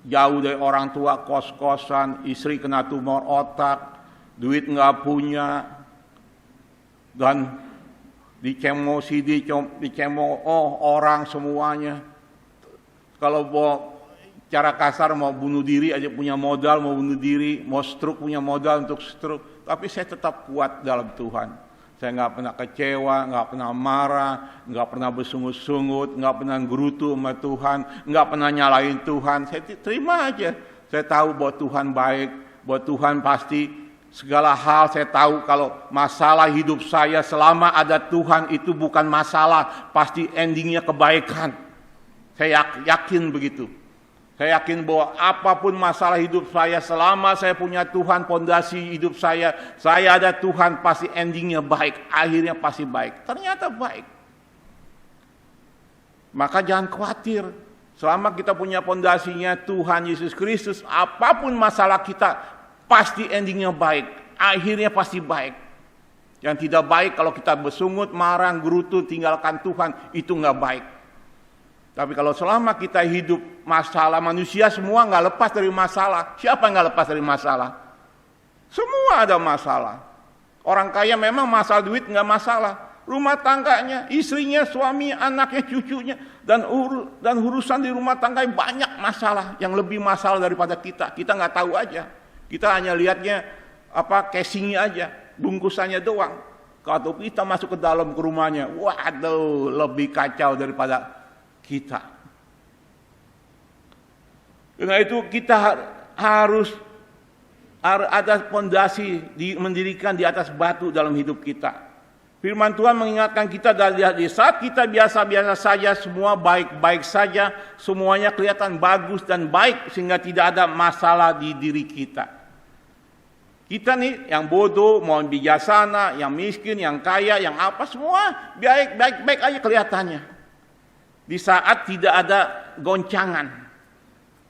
jauh dari orang tua, kos-kosan, istri kena tumor otak, duit nggak punya, dan dicemo orang semuanya. Kalau mau cara kasar mau bunuh diri aja punya modal, mau bunuh diri, mau stroke punya modal untuk stroke. Tapi saya tetap kuat dalam Tuhan. Saya nggak pernah kecewa, nggak pernah marah, nggak pernah bersungut-sungut, nggak pernah gerutu sama Tuhan, nggak pernah nyalain Tuhan. Saya terima aja. Saya tahu bahwa Tuhan baik, bahwa Tuhan pasti segala hal. Saya tahu kalau masalah hidup saya selama ada Tuhan itu bukan masalah, pasti endingnya kebaikan. Saya yakin begitu. Saya yakin bahwa apapun masalah hidup saya, selama saya punya Tuhan pondasi hidup saya ada Tuhan, pasti endingnya baik, akhirnya pasti baik. Ternyata baik. Maka jangan khawatir, selama kita punya pondasinya Tuhan Yesus Kristus, apapun masalah kita, pasti endingnya baik, akhirnya pasti baik. Yang tidak baik kalau kita bersungut, marah, gerutu, tinggalkan Tuhan, itu nggak baik. Tapi kalau selama kita hidup masalah, manusia semua nggak lepas dari masalah. Siapa yang nggak lepas dari masalah? Semua ada masalah. Orang kaya memang masalah duit nggak masalah. Rumah tangganya, istrinya, suami, anaknya, cucunya, dan urusan di rumah tangga banyak masalah. Yang lebih masalah daripada kita. Kita nggak tahu aja. Kita hanya lihatnya casingnya aja, bungkusannya doang. Kalau kita masuk ke dalam ke rumahnya, waduh, lebih kacau daripada kita. Karena itu kita harus ada fondasi mendirikan di atas batu dalam hidup kita. Firman Tuhan mengingatkan kita dari saat kita biasa-biasa saja, semua baik-baik saja, semuanya kelihatan bagus dan baik sehingga tidak ada masalah di diri kita. Kita nih yang bodoh, mau bijaksana, yang miskin, yang kaya, yang apa semua baik-baik aja kelihatannya. Di saat tidak ada goncangan,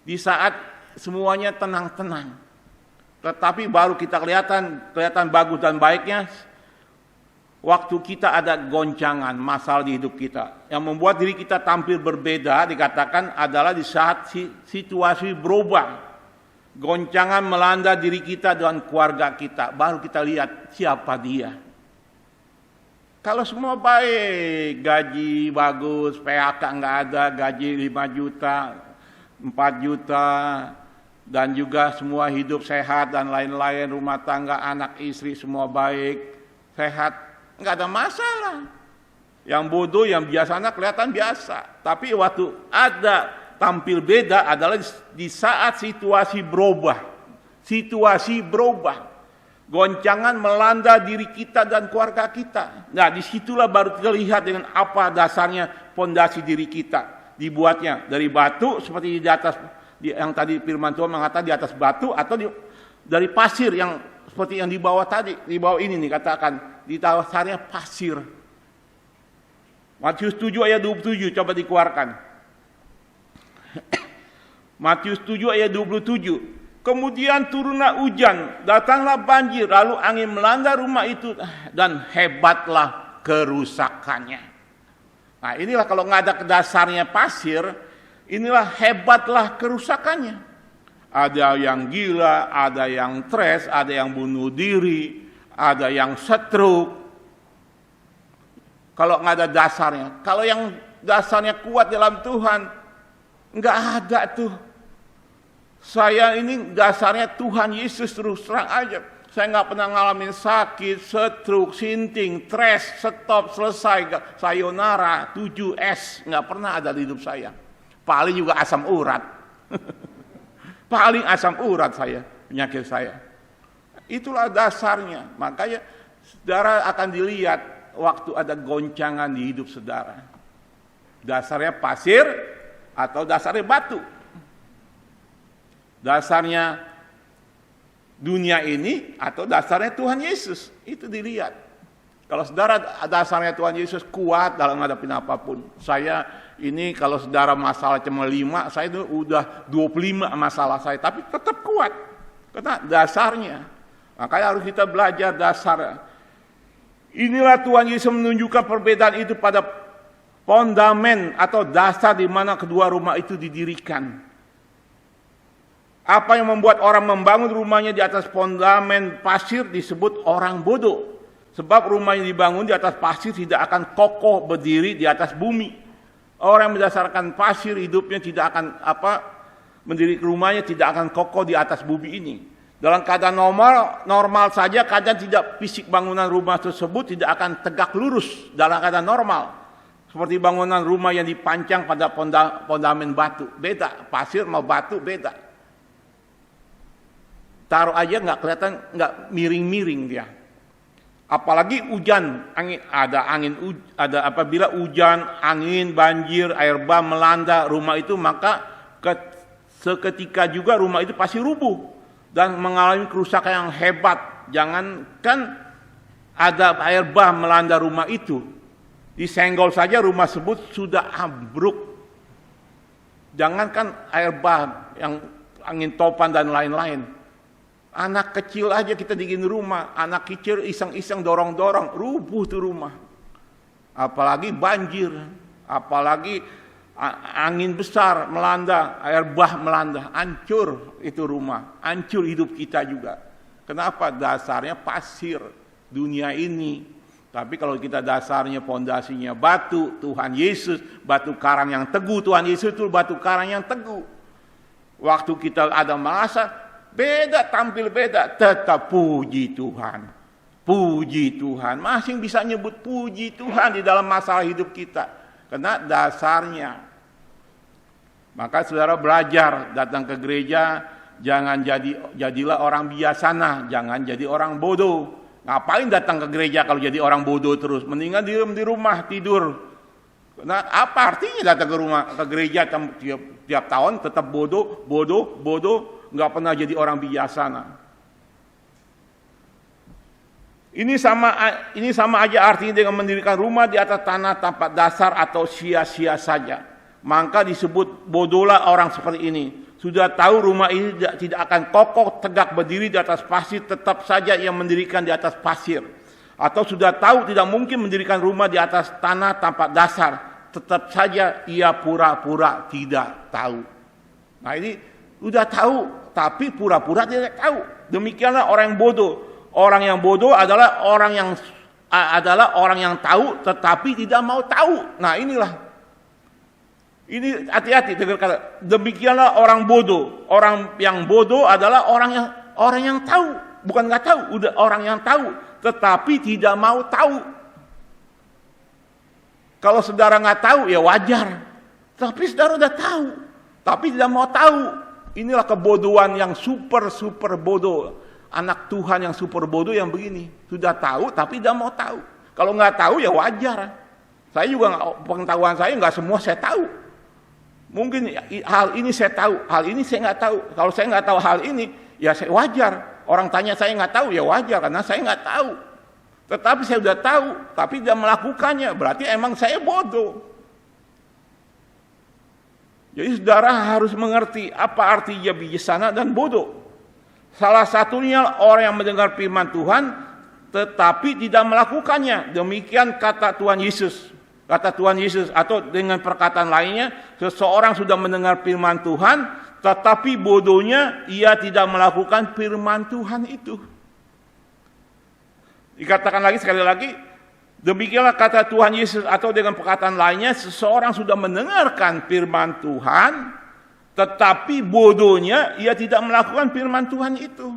di saat semuanya tenang-tenang, tetapi baru kita kelihatan bagus dan baiknya waktu kita ada goncangan, masalah di hidup kita. Yang membuat diri kita tampil berbeda dikatakan adalah di saat situasi berubah. Goncangan melanda diri kita dan keluarga kita, baru kita lihat siapa dia. Kalau semua baik, gaji bagus, PHK nggak ada, gaji 5 juta, 4 juta, dan juga semua hidup sehat dan lain-lain, rumah tangga, anak istri semua baik, sehat, nggak ada masalah. Yang bodoh, yang biasanya kelihatan biasa. Tapi waktu ada tampil beda adalah di saat situasi berubah. Situasi berubah. Goncangan melanda diri kita dan keluarga kita. Nah, disitulah baru terlihat dengan apa dasarnya fondasi diri kita. Dibuatnya dari batu seperti di atas, yang tadi firman Tuhan mengatakan di atas batu, atau dari pasir yang seperti yang di bawah tadi. Di bawah ini nih katakan, di dasarnya pasir. Matius 7 ayat 27 coba dikeluarkan. Matius 7 ayat 27. Kemudian turunlah hujan, datanglah banjir, lalu angin melanda rumah itu dan hebatlah kerusakannya. Nah inilah kalau nggak ada dasarnya pasir, inilah hebatlah kerusakannya. Ada yang gila, ada yang stres, ada yang bunuh diri, ada yang stroke. Kalau nggak ada dasarnya, kalau yang dasarnya kuat dalam Tuhan, nggak ada tuh. Saya ini dasarnya Tuhan Yesus, terus terang aja. Saya nggak pernah ngalamin sakit, stroke, sinting, stres, stop, selesai, sayonara, 7S. Nggak pernah ada di hidup saya. Paling juga asam urat. Paling asam urat saya, penyakit saya. Itulah dasarnya. Makanya saudara akan dilihat waktu ada goncangan di hidup saudara. Dasarnya pasir atau dasarnya batu. Dasarnya dunia ini atau dasarnya Tuhan Yesus. Itu dilihat. Kalau saudara dasarnya Tuhan Yesus kuat dalam menghadapi apapun. Saya ini kalau saudara masalah cuma 5, saya itu udah 25 masalah saya. Tapi tetap kuat. Karena dasarnya. Makanya harus kita belajar dasar. Inilah Tuhan Yesus menunjukkan perbedaan itu pada fondamen atau dasar di mana kedua rumah itu didirikan. Apa yang membuat orang membangun rumahnya di atas fondamen pasir disebut orang bodoh. Sebab rumah yang dibangun di atas pasir tidak akan kokoh berdiri di atas bumi. Orang yang berdasarkan pasir hidupnya tidak akan mendirikan rumahnya tidak akan kokoh di atas bumi ini. Dalam keadaan normal saja, keadaan tidak fisik bangunan rumah tersebut tidak akan tegak lurus dalam keadaan normal. Seperti bangunan rumah yang dipancang pada fondamen batu. Beda, pasir sama batu beda. Taruh aja nggak kelihatan, nggak miring-miring dia. Apalagi hujan, apabila hujan, angin, banjir, air bah melanda rumah itu, maka seketika juga rumah itu pasti rubuh dan mengalami kerusakan yang hebat. Jangankan ada air bah melanda rumah itu, disenggol saja rumah tersebut sudah ambruk. Jangankan air bah yang angin topan dan lain-lain. Anak kecil aja kita bikin rumah, anak kecil iseng-iseng dorong-dorong, rubuh tuh rumah. Apalagi banjir, apalagi angin besar melanda, air bah melanda, hancur itu rumah, hancur hidup kita juga. Kenapa? Dasarnya pasir dunia ini. Tapi kalau kita dasarnya pondasinya batu, Tuhan Yesus, batu karang yang teguh, Tuhan Yesus itu batu karang yang teguh. Waktu kita ada merasa beda, tampil beda, tetap puji Tuhan. Puji Tuhan. Masing bisa nyebut puji Tuhan di dalam masalah hidup kita. Karena dasarnya. Maka saudara belajar datang ke gereja, jangan jadilah orang biasana, jangan jadi orang bodoh. Ngapain datang ke gereja kalau jadi orang bodoh terus? Mendingan diem di rumah tidur. Nah, apa artinya datang ke gereja tiap tahun tetap bodoh, nggak pernah jadi orang bijaksana. Ini sama aja artinya dengan mendirikan rumah di atas tanah tanpa dasar atau sia-sia saja. Maka disebut bodohlah orang seperti ini. Sudah tahu rumah ini tidak akan kokoh tegak berdiri di atas pasir, tetap saja ia mendirikan di atas pasir. Atau sudah tahu tidak mungkin mendirikan rumah di atas tanah tanpa dasar, tetap saja ia pura-pura tidak tahu. Nah ini udah tahu, tapi pura-pura tidak tahu. Demikianlah orang yang bodoh. Orang yang bodoh adalah orang yang tahu, tetapi tidak mau tahu. Nah inilah. Ini hati-hati dengar kata. Demikianlah orang bodoh. Orang yang bodoh adalah orang yang tahu, bukan nggak tahu. Udah orang yang tahu, tetapi tidak mau tahu. Kalau saudara nggak tahu ya wajar. Tapi saudara udah tahu, tapi tidak mau tahu. Inilah kebodohan yang super bodoh. Anak Tuhan yang super bodoh yang begini. Sudah tahu tapi tidak mau tahu. Kalau nggak tahu ya wajar. Saya juga pengetahuan saya nggak semua saya tahu. Mungkin hal ini saya tahu, hal ini saya nggak tahu. Kalau saya nggak tahu hal ini ya saya wajar. Orang tanya saya nggak tahu ya wajar karena saya nggak tahu. Tetapi saya sudah tahu tapi tidak melakukannya. Berarti emang saya bodoh. Jadi saudara harus mengerti apa artinya bijaksana dan bodoh. Salah satunya orang yang mendengar firman Tuhan tetapi tidak melakukannya. Demikian kata Tuhan Yesus. Kata Tuhan Yesus, atau dengan perkataan lainnya, seseorang sudah mendengar firman Tuhan, tetapi bodohnya ia tidak melakukan firman Tuhan itu. Dikatakan lagi sekali lagi, demikianlah kata Tuhan Yesus, atau dengan perkataan lainnya, seseorang sudah mendengarkan firman Tuhan, tetapi bodohnya ia tidak melakukan firman Tuhan itu.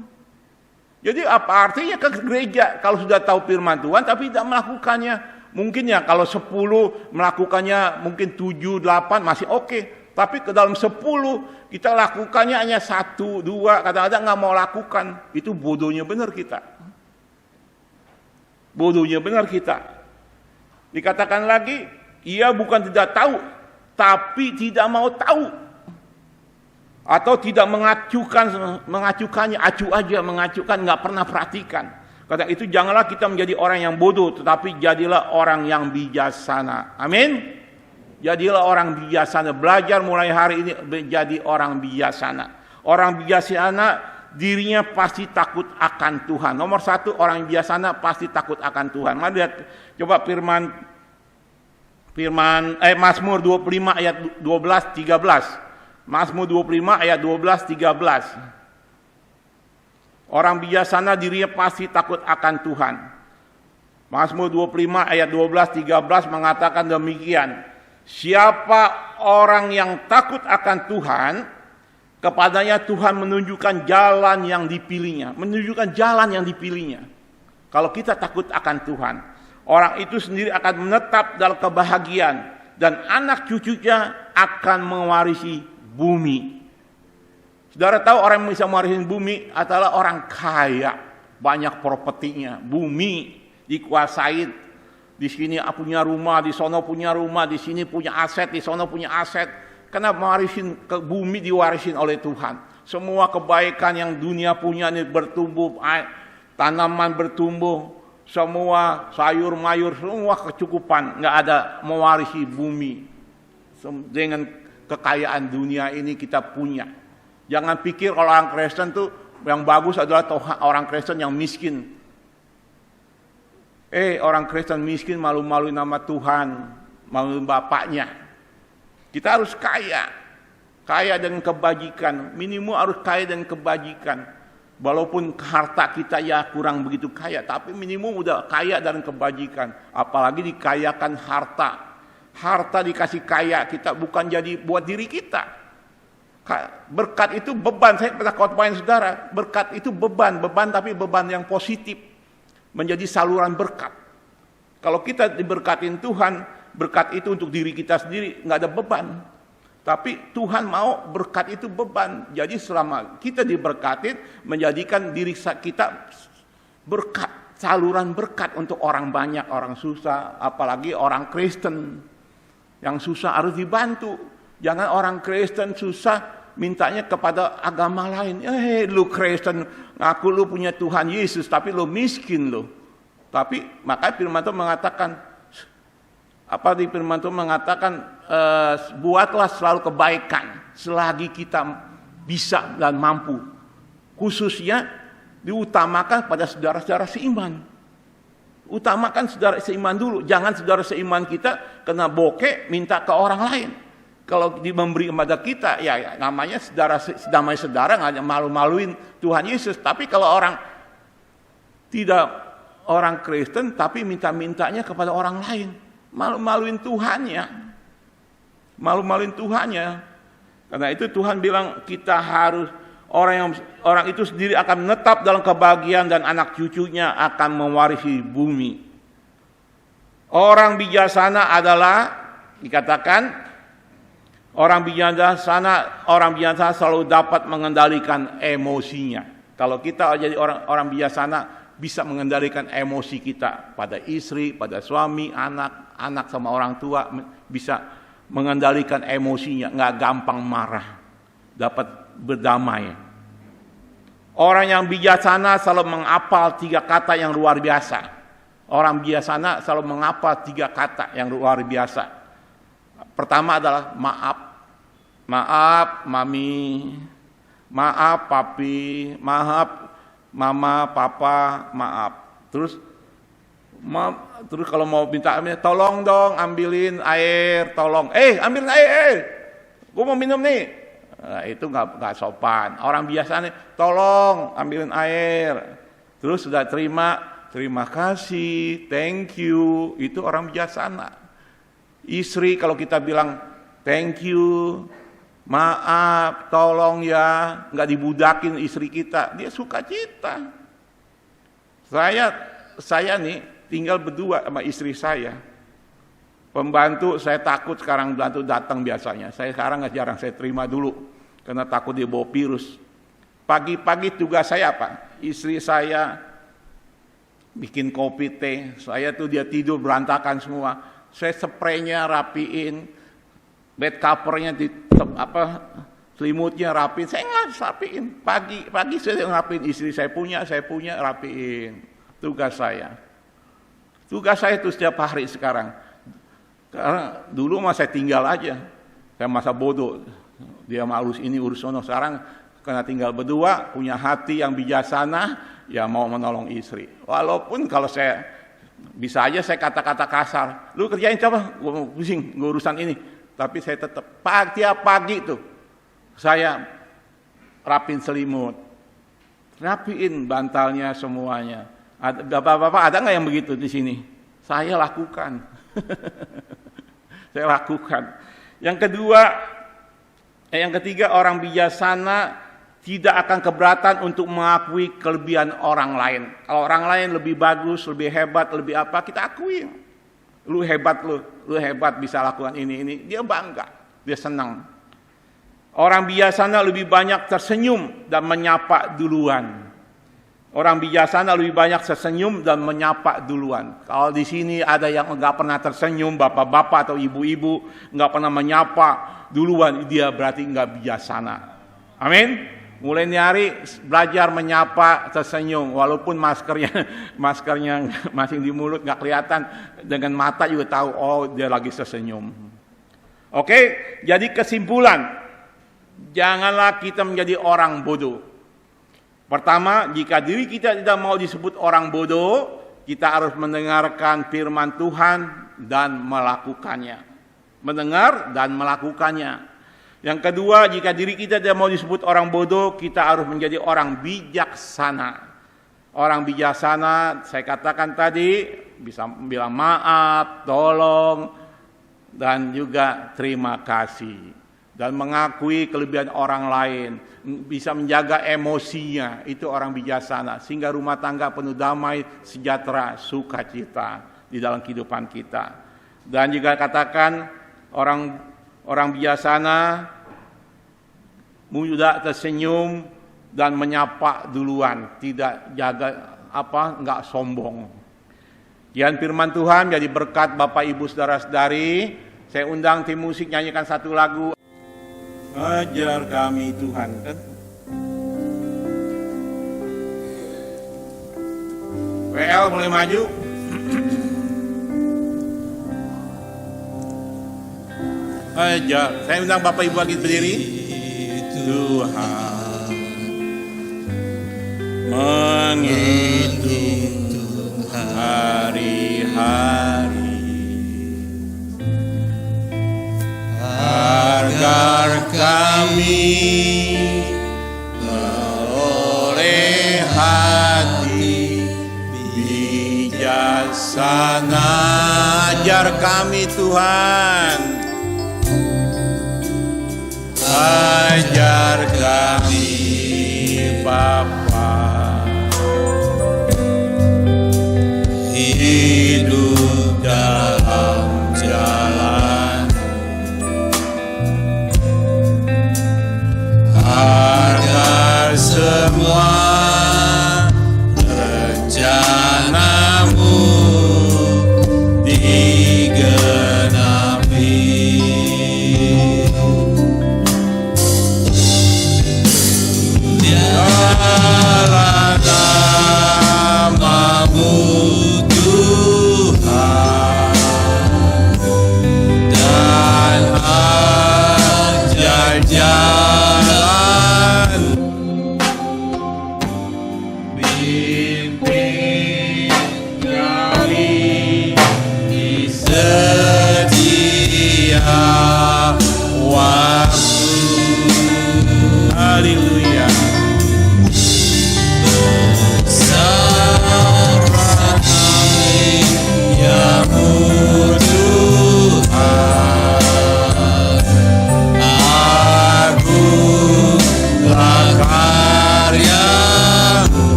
Jadi apa artinya ke gereja kalau sudah tahu firman Tuhan tapi tidak melakukannya? Mungkin ya kalau 10 melakukannya mungkin 7, 8 masih oke. Tapi ke dalam 10 kita lakukannya hanya 1, 2, kadang-kadang nggak mau lakukan. Itu bodohnya benar kita. Bodohnya benar kita. Dikatakan lagi, ia bukan tidak tahu, tapi tidak mau tahu. Atau tidak mengacukannya, acu aja mengacukan, nggak pernah perhatikan. Karena itu janganlah kita menjadi orang yang bodoh, tetapi jadilah orang yang bijaksana. Amin. Jadilah orang bijaksana. Belajar mulai hari ini menjadi orang bijaksana. Orang bijaksana dirinya pasti takut akan Tuhan. Nomor 1, orang bijaksana pasti takut akan Tuhan. Mari lihat, coba firman Mazmur 25 ayat 12-13. Mazmur 25 ayat 12-13. Orang bijaksana dirinya pasti takut akan Tuhan. Mazmur 25 ayat 12-13 mengatakan demikian. Siapa orang yang takut akan Tuhan, kepadanya Tuhan menunjukkan jalan yang dipilihnya. Menunjukkan jalan yang dipilihnya. Kalau kita takut akan Tuhan, orang itu sendiri akan menetap dalam kebahagiaan. Dan anak cucunya akan mewarisi bumi. Saudara tahu orang yang bisa mewarisi bumi adalah orang kaya, banyak propertinya, bumi dikuasain. Di sini punya rumah, di sono punya rumah, di sini punya aset, di sono punya aset. Karena mewarisin ke bumi diwarisin oleh Tuhan. Semua kebaikan yang dunia punya ini bertumbuh, tanaman bertumbuh, semua sayur mayur, semua kecukupan, nggak ada mewarisi bumi. Dengan kekayaan dunia ini kita punya. Jangan pikir kalau orang Kristen tuh yang bagus adalah orang Kristen yang miskin. Orang Kristen miskin malu-maluin nama Tuhan, maluin bapaknya. Kita harus kaya. Kaya dengan kebajikan. Minimum harus kaya dengan kebajikan. Walaupun harta kita ya kurang begitu kaya, tapi minimum udah kaya dan kebajikan. Apalagi dikayakan harta. Harta dikasih kaya, kita bukan jadi buat diri kita. Berkat itu beban, saya pernah khotbahin saudara, berkat itu beban tapi beban yang positif, menjadi saluran berkat. Kalau kita diberkatin Tuhan, berkat itu untuk diri kita sendiri, nggak ada beban. Tapi Tuhan mau berkat itu beban, jadi selama kita diberkatin, menjadikan diri kita berkat, saluran berkat untuk orang banyak, orang susah, apalagi orang Kristen. Yang susah harus dibantu. Jangan orang Kristen susah mintanya kepada agama lain. Lu Kristen, ngaku lu punya Tuhan Yesus, tapi lu miskin lu. Tapi makanya firman Tuhan mengatakan, firman Tuhan mengatakan, buatlah selalu kebaikan selagi kita bisa dan mampu. Khususnya diutamakan pada saudara-saudara seiman. Utamakan saudara seiman dulu. Jangan saudara seiman kita kena bokeh minta ke orang lain. Kalau memberi kepada kita, ya namanya saudara nggak malu-maluin Tuhan Yesus. Tapi kalau orang tidak orang Kristen, tapi minta-mintanya kepada orang lain, malu-maluin Tuhannya, malu-maluin Tuhannya. Karena itu Tuhan bilang kita harus orang itu sendiri akan menetap dalam kebahagiaan dan anak cucunya akan mewarisi bumi. Orang bijaksana adalah dikatakan. Orang bijaksana selalu dapat mengendalikan emosinya. Kalau kita jadi orang bijaksana bisa mengendalikan emosi kita pada istri, pada suami, anak sama orang tua bisa mengendalikan emosinya, nggak gampang marah, dapat berdamai. Orang yang bijaksana selalu menghafal 3 kata yang luar biasa. Orang bijaksana selalu menghafal 3 kata yang luar biasa. Pertama adalah maaf. Maaf mami, maaf papi, maaf mama, papa, maaf. Terus Terus kalau mau minta tolong dong ambilin air, tolong. Ambilin air. Gue mau minum nih. Nah, itu nggak sopan. Orang biasa nih, tolong ambilin air. Terus sudah terima kasih, thank you. Itu orang bijaksana. Istri kalau kita bilang thank you, maaf, tolong ya, nggak dibudakin istri kita, dia sukacita. Saya nih tinggal berdua sama istri saya. Pembantu saya takut sekarang pembantu datang biasanya. Saya sekarang jarang saya terima dulu karena takut dia bawa virus. Pagi-pagi tugas saya apa? Istri saya bikin kopi teh, saya tuh dia tidur berantakan semua. Saya spraynya rapiin, bed covernya selimutnya rapiin, saya nggak rapiin. Pagi saya rapiin, istri saya punya rapiin. Tugas saya itu setiap hari sekarang. Karena dulu mah saya tinggal aja, saya masa bodoh. Dia mah urus ini urus sono. Sekarang karena tinggal berdua, punya hati yang bijaksana, ya mau menolong istri. Walaupun kalau saya bisa aja saya kata-kata kasar, lu kerjain coba, gue mau pusing, gue urusan ini. Tapi saya tetap tiap pagi tuh saya rapin selimut, rapiin bantalnya semuanya. Bapak-bapak ada nggak yang begitu di sini? Saya lakukan. Saya lakukan. Yang ketiga, orang bijaksana tidak akan keberatan untuk mengakui kelebihan orang lain. Kalau orang lain lebih bagus, lebih hebat, lebih apa, kita akui. Lu hebat bisa lakukan ini. Dia bangga, dia senang. Orang bijaksana lebih banyak tersenyum dan menyapa duluan. Orang bijaksana lebih banyak tersenyum dan menyapa duluan. Kalau di sini ada yang enggak pernah tersenyum, bapak-bapak atau ibu-ibu enggak pernah menyapa duluan, dia berarti enggak bijaksana. Amin. Mulai nyari belajar menyapa, tersenyum, walaupun maskernya masih di mulut nggak kelihatan, dengan mata juga tahu oh dia lagi tersenyum. Oke, jadi kesimpulan, janganlah kita menjadi orang bodoh. Pertama, jika diri kita tidak mau disebut orang bodoh, kita harus mendengarkan firman Tuhan dan melakukannya. Mendengar dan melakukannya. Yang kedua, jika diri kita tidak mau disebut orang bodoh, kita harus menjadi orang bijaksana. Orang bijaksana, saya katakan tadi, bisa bilang maaf, tolong, dan juga terima kasih. Dan mengakui kelebihan orang lain, bisa menjaga emosinya, itu orang bijaksana. Sehingga rumah tangga penuh damai, sejahtera, sukacita di dalam kehidupan kita. Dan juga katakan, orang bijaksana mudah tersenyum dan menyapa duluan, tidak enggak sombong. Kian firman Tuhan jadi berkat Bapak Ibu saudara-saudari. Saya undang tim musik nyanyikan satu lagu. Ajar kami Tuhan. WL mulai maju. Ajar. Saya undang Bapak Ibu lagi berdiri. Tuhan menghitung hari-hari agar kami beroleh hati bijaksana. Ajar kami Tuhan, ajar kami Bapa, hidup dalam jalan agar semua rencanamu digenapi.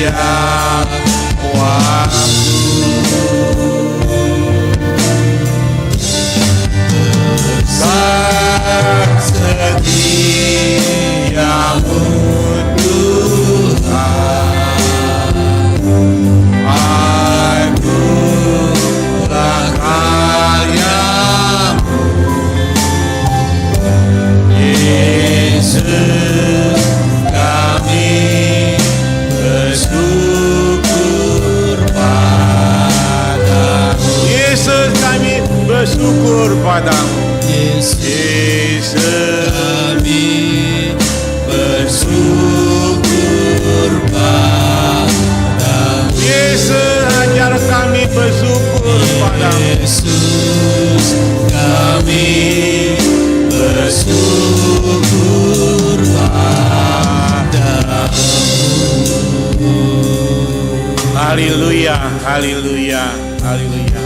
setiap waktu. Setiamu Tuhan, akulah karya-Mu. Yesus, kami bersyukur padamu. Yesus, kami bersyukur padamu. Yesus, kami bersyukur padamu. Yesus, ajar kami bersyukur padamu. Yesus, kami bersyukur padamu. Haleluya, haleluya, haleluya.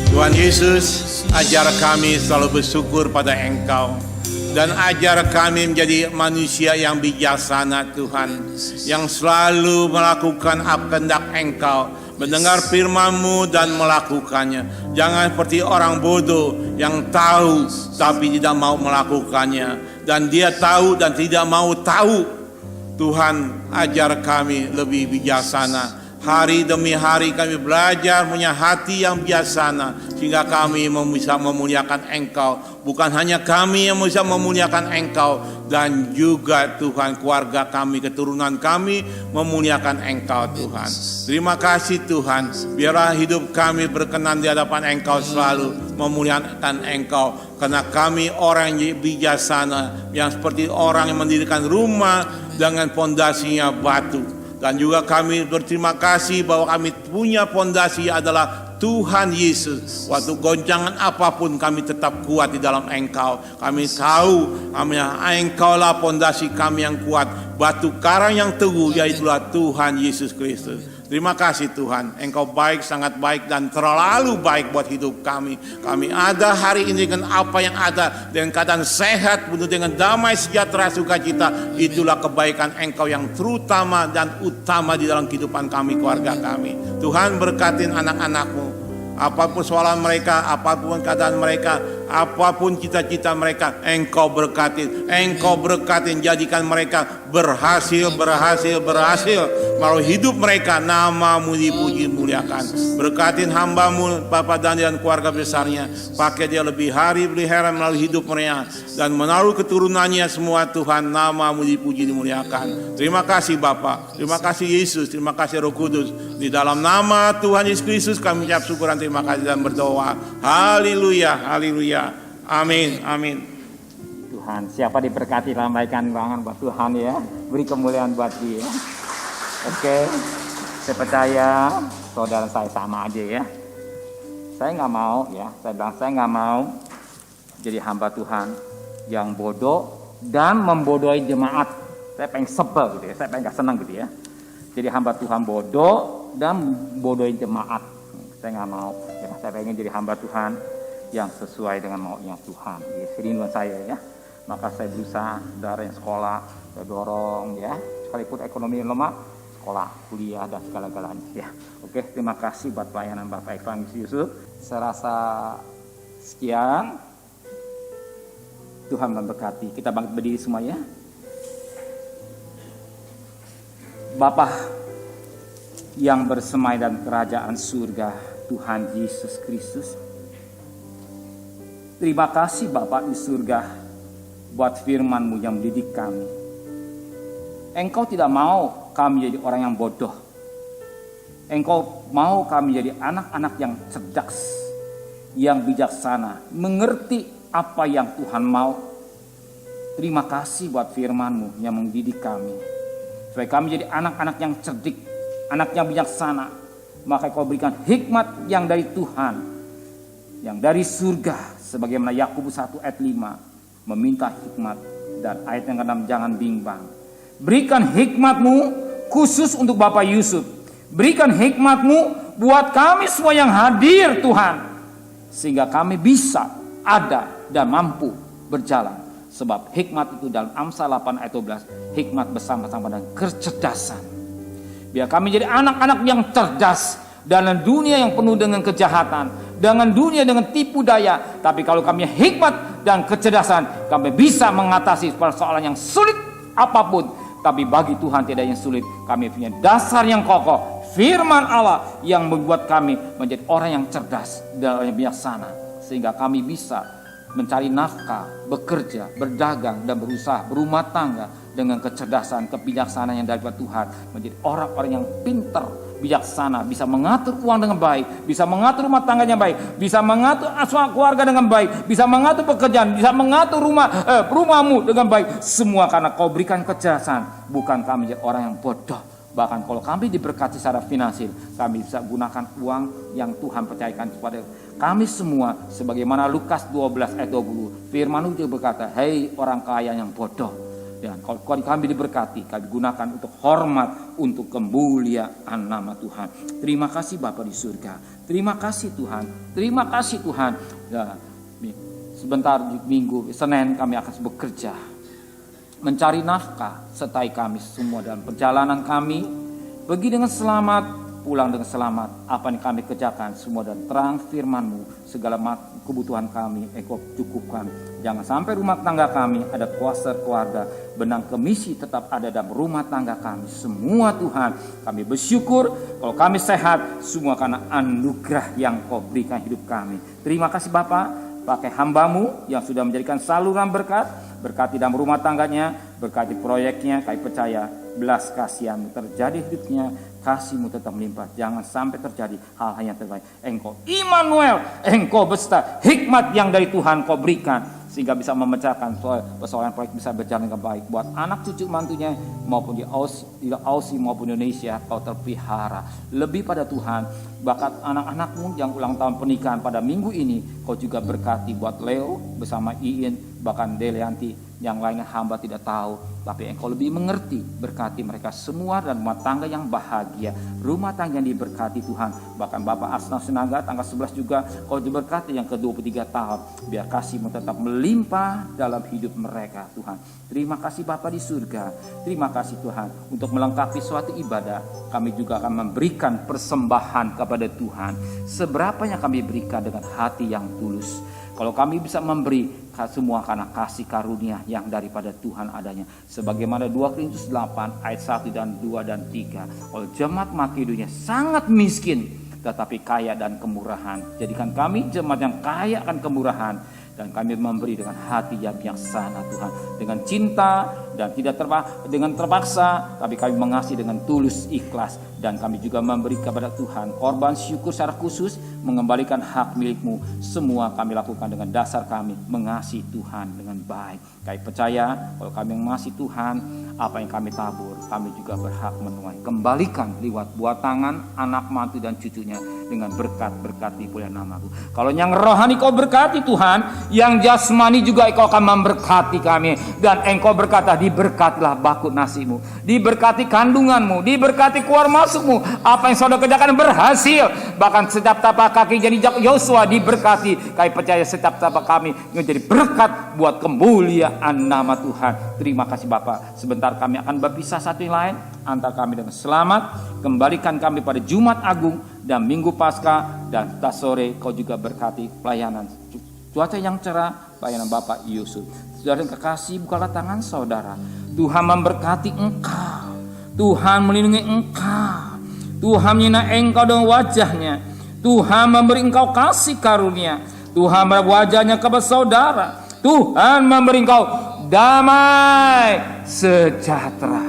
Tuhan Yesus, ajar kami selalu bersyukur pada Engkau. Dan ajar kami menjadi manusia yang bijaksana Tuhan, yang selalu melakukan apa kehendak Engkau, mendengar firman-Mu dan melakukannya. Jangan seperti orang bodoh yang tahu tapi tidak mau melakukannya, dan dia tahu dan tidak mau tahu. Tuhan, ajar kami lebih bijaksana. Hari demi hari kami belajar punya hati yang bijaksana, sehingga kami bisa memuliakan Engkau. Bukan hanya kami yang bisa memuliakan Engkau, dan juga Tuhan keluarga kami, keturunan kami memuliakan Engkau Tuhan. Terima kasih Tuhan, biarlah hidup kami berkenan di hadapan Engkau, selalu memuliakan Engkau. Karena kami orang yang bijaksana, yang seperti orang yang mendirikan rumah dengan fondasinya batu. Dan juga kami berterima kasih bahwa kami punya fondasi adalah Tuhan Yesus. Waktu goncangan apapun kami tetap kuat di dalam Engkau. Kami tahu Engkau lah fondasi kami yang kuat. Batu karang yang teguh, yaitulah Tuhan Yesus Kristus. Terima kasih Tuhan, Engkau baik, sangat baik dan terlalu baik buat hidup kami. Kami ada hari ini dengan apa yang ada, dengan keadaan sehat, penuh dengan damai, sejahtera, sukacita. Itulah kebaikan Engkau yang terutama dan utama di dalam kehidupan kami, keluarga kami. Tuhan berkatin anak-anak-Mu, apapun soalan mereka, apapun keadaan mereka, apapun cita-cita mereka, Engkau berkatin. Engkau berkatin, jadikan mereka berhasil. Melalui hidup mereka, nama-Mu dipuji, muliakan. Berkatin hamba-Mu, Bapak Dani dan keluarga besarnya. Pakai dia lebih hari, lebih heran melalui hidup mereka. Dan melalui keturunannya semua Tuhan, nama-Mu dipuji, dimuliakan. Terima kasih Bapak, terima kasih Yesus, terima kasih Roh Kudus. Di dalam nama Tuhan Yesus Kristus kami ucap syukur dan terima kasih dan berdoa. Haleluya, haleluya. Amin, amin. Tuhan, siapa diberkati lambaikan tangan buat Tuhan ya. Beri kemuliaan buat dia. Oke, saya percaya saudara saya sama aja ya. Saya nggak mau ya, saya bilang saya nggak mau jadi hamba Tuhan yang bodoh dan membodohi jemaat. Saya pengen sebel gitu ya, saya pengen nggak senang gitu ya. Jadi hamba Tuhan bodoh dan bodohi jemaat. Saya nggak mau ya, saya pengen jadi hamba Tuhan yang sesuai dengan maunya Tuhan. Rinduan saya ya. Maka saya berusaha dari sekolah, saya dorong ya, sekalipun ekonomi lemah, sekolah, kuliah dan segala-galanya ya. Oke, terima kasih buat pelayanan Bapak Evangelis Yusuf. Saya rasa sekian. Tuhan memberkati. Kita bangkit berdiri semua ya. Bapa yang bersemai dalam kerajaan surga, Tuhan Yesus Kristus. Terima kasih Bapa di surga buat firman-Mu yang mendidik kami. Engkau tidak mau kami jadi orang yang bodoh. Engkau mau kami jadi anak-anak yang cerdas, yang bijaksana, mengerti apa yang Tuhan mau. Terima kasih buat firman-Mu yang mendidik kami, supaya kami jadi anak-anak yang cerdik, anak yang bijaksana. Maka Kau berikan hikmat yang dari Tuhan, yang dari surga, sebagaimana Yakobus 1 ayat 5 meminta hikmat, dan ayat yang ke-6 jangan bimbang. Berikan hikmat-Mu khusus untuk Bapak Yusuf. Berikan hikmat-Mu buat kami semua yang hadir Tuhan, sehingga kami bisa ada dan mampu berjalan Sebab hikmat itu dalam Amsal 8 ayat 12, hikmat bersama-sama dengan kecerdasan. Biar kami jadi anak-anak yang cerdas dalam dunia yang penuh dengan kejahatan, dengan dunia dengan tipu daya. Tapi kalau kami hikmat dan kecerdasan, kami bisa mengatasi persoalan yang sulit apapun. Tapi bagi Tuhan tidak yang sulit. Kami punya dasar yang kokoh, firman Allah yang membuat kami menjadi orang yang cerdas dan yang bijaksana, sehingga kami bisa mencari nafkah, bekerja, berdagang, dan berusaha berumah tangga dengan kecerdasan, kebijaksanaan yang dari Tuhan, menjadi orang-orang yang pintar, bijaksana, bisa mengatur uang dengan baik, bisa mengatur rumah tangganya baik, bisa mengatur asal keluarga dengan baik, bisa mengatur pekerjaan, bisa mengatur rumahmu dengan baik. Semua karena Kau berikan kecerdasan, bukan kami menjadi orang yang bodoh. Bahkan kalau kami diberkati secara finansial, kami bisa gunakan uang yang Tuhan percayakan kepada kami semua. Sebagaimana Lukas 12 ayat 20, firman itu berkata, hei orang kaya yang bodoh. Dan kalau kami diberkati, kami gunakan untuk hormat, untuk kemuliaan nama Tuhan. Terima kasih Bapa di surga. Terima kasih Tuhan. Terima kasih Tuhan. Ya, sebentar minggu Senin kami akan bekerja, mencari nafkah, sertai kami semua dalam perjalanan kami. Pergi dengan selamat, pulang dengan selamat. Apa yang kami kerjakan semua dan terang firman-Mu, segala kebutuhan kami Engkau cukupkan. Jangan sampai rumah tangga kami ada kluster keluarga, benang kemisi tetap ada dalam rumah tangga kami semua. Tuhan, kami bersyukur kalau kami sehat semua karena anugerah yang Kau berikan hidup kami. Terima kasih Bapa, pakai hamba-Mu yang sudah menjadikan saluran berkat. Berkati dalam rumah tangganya, berkati proyeknya. Kami percaya belas kasihan-Mu terjadi hidupnya, kasih-Mu tetap melimpah. Jangan sampai terjadi hal-hal yang terbaik. Engkau Immanuel, Engkau beserta hikmat yang dari Tuhan Kau berikan, sehingga bisa memecahkan persoalan proyek bisa berjalan dengan baik. Buat anak cucu mantunya maupun di Aussie maupun Indonesia, Kau terpelihara. Lebih pada Tuhan, bakat anak-anak-Mu yang ulang tahun pernikahan pada minggu ini, Kau juga berkati buat Leo bersama Iin, bahkan Delianti, yang lainnya hamba tidak tahu, tapi Engkau lebih mengerti. Berkati mereka semua dan rumah tangga yang bahagia, rumah tangga yang diberkati Tuhan. Bahkan Bapak Asnaf Sinaga tanggal 11 juga Kau diberkati yang ke-23 tahun. Biar kasih-Mu tetap melimpah dalam hidup mereka Tuhan. Terima kasih Bapa di surga. Terima kasih Tuhan untuk melengkapi suatu ibadah. Kami juga akan memberikan persembahan kepada Tuhan. Seberapa yang kami berikan dengan hati yang tulus. Kalau kami bisa memberi semua karena kasih karunia yang daripada Tuhan adanya. Sebagaimana 2 Korintus 8 ayat 1 dan 2 dan 3. Kalau jemaat Makedonia sangat miskin tetapi kaya dan kemurahan. Jadikan kami jemaat yang kaya akan kemurahan. Dan kami memberi dengan hati yang bijaksana Tuhan. Dengan cinta dan tidak dengan terpaksa. Tapi kami mengasihi dengan tulus ikhlas. Dan kami juga memberi kepada Tuhan korban syukur secara khusus. Mengembalikan hak milik-Mu. Semua kami lakukan dengan dasar kami mengasihi Tuhan dengan baik. Kami percaya kalau kami mengasihi Tuhan, apa yang kami tabur, kami juga berhak menuai. Kembalikan lewat buah tangan anak mantu dan cucunya dengan berkat-berkat di punya nama-Ku. Kalau yang rohani Kau berkati Tuhan, yang jasmani juga Engkau akan memberkati kami. Dan Engkau berkata, diberkatilah bakut nasimu, diberkati kandunganmu, diberkati keluar masukmu. Apa yang saudara kerjakan berhasil. Bahkan setiap tapak kaki jadi Yosua diberkati. Kami percaya setiap tapak kami menjadi berkat buat kemuliaan nama Tuhan. Terima kasih Bapak. Sebentar kami akan berpisah satu yang lain. Antar kami dengan selamat. Kembalikan kami pada Jumat Agung dan Minggu Paskah. Dan sore Kau juga berkati pelayanan cuaca yang cerah, pelayanan Bapak Yusuf. Saudara yang kekasih, bukalah tangan saudara. Tuhan memberkati engkau. Tuhan melindungi engkau. Tuhan menyinai engkau dengan wajahnya. Tuhan memberi engkau kasih karunia. Tuhan memberi wajahnya kepada saudara. Tuhan memberi engkau damai sejahtera.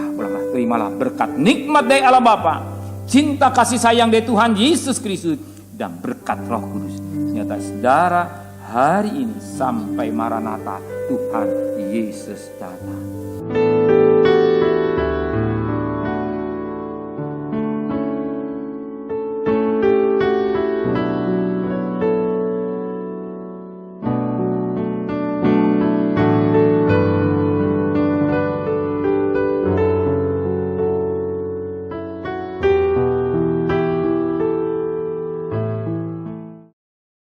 Terimalah berkat nikmat dari Allah Bapa, cinta kasih sayang dari Tuhan Yesus Kristus, dan berkat Roh Kudus. Nyata saudara hari ini sampai Maranatha Tuhan Yesus datang.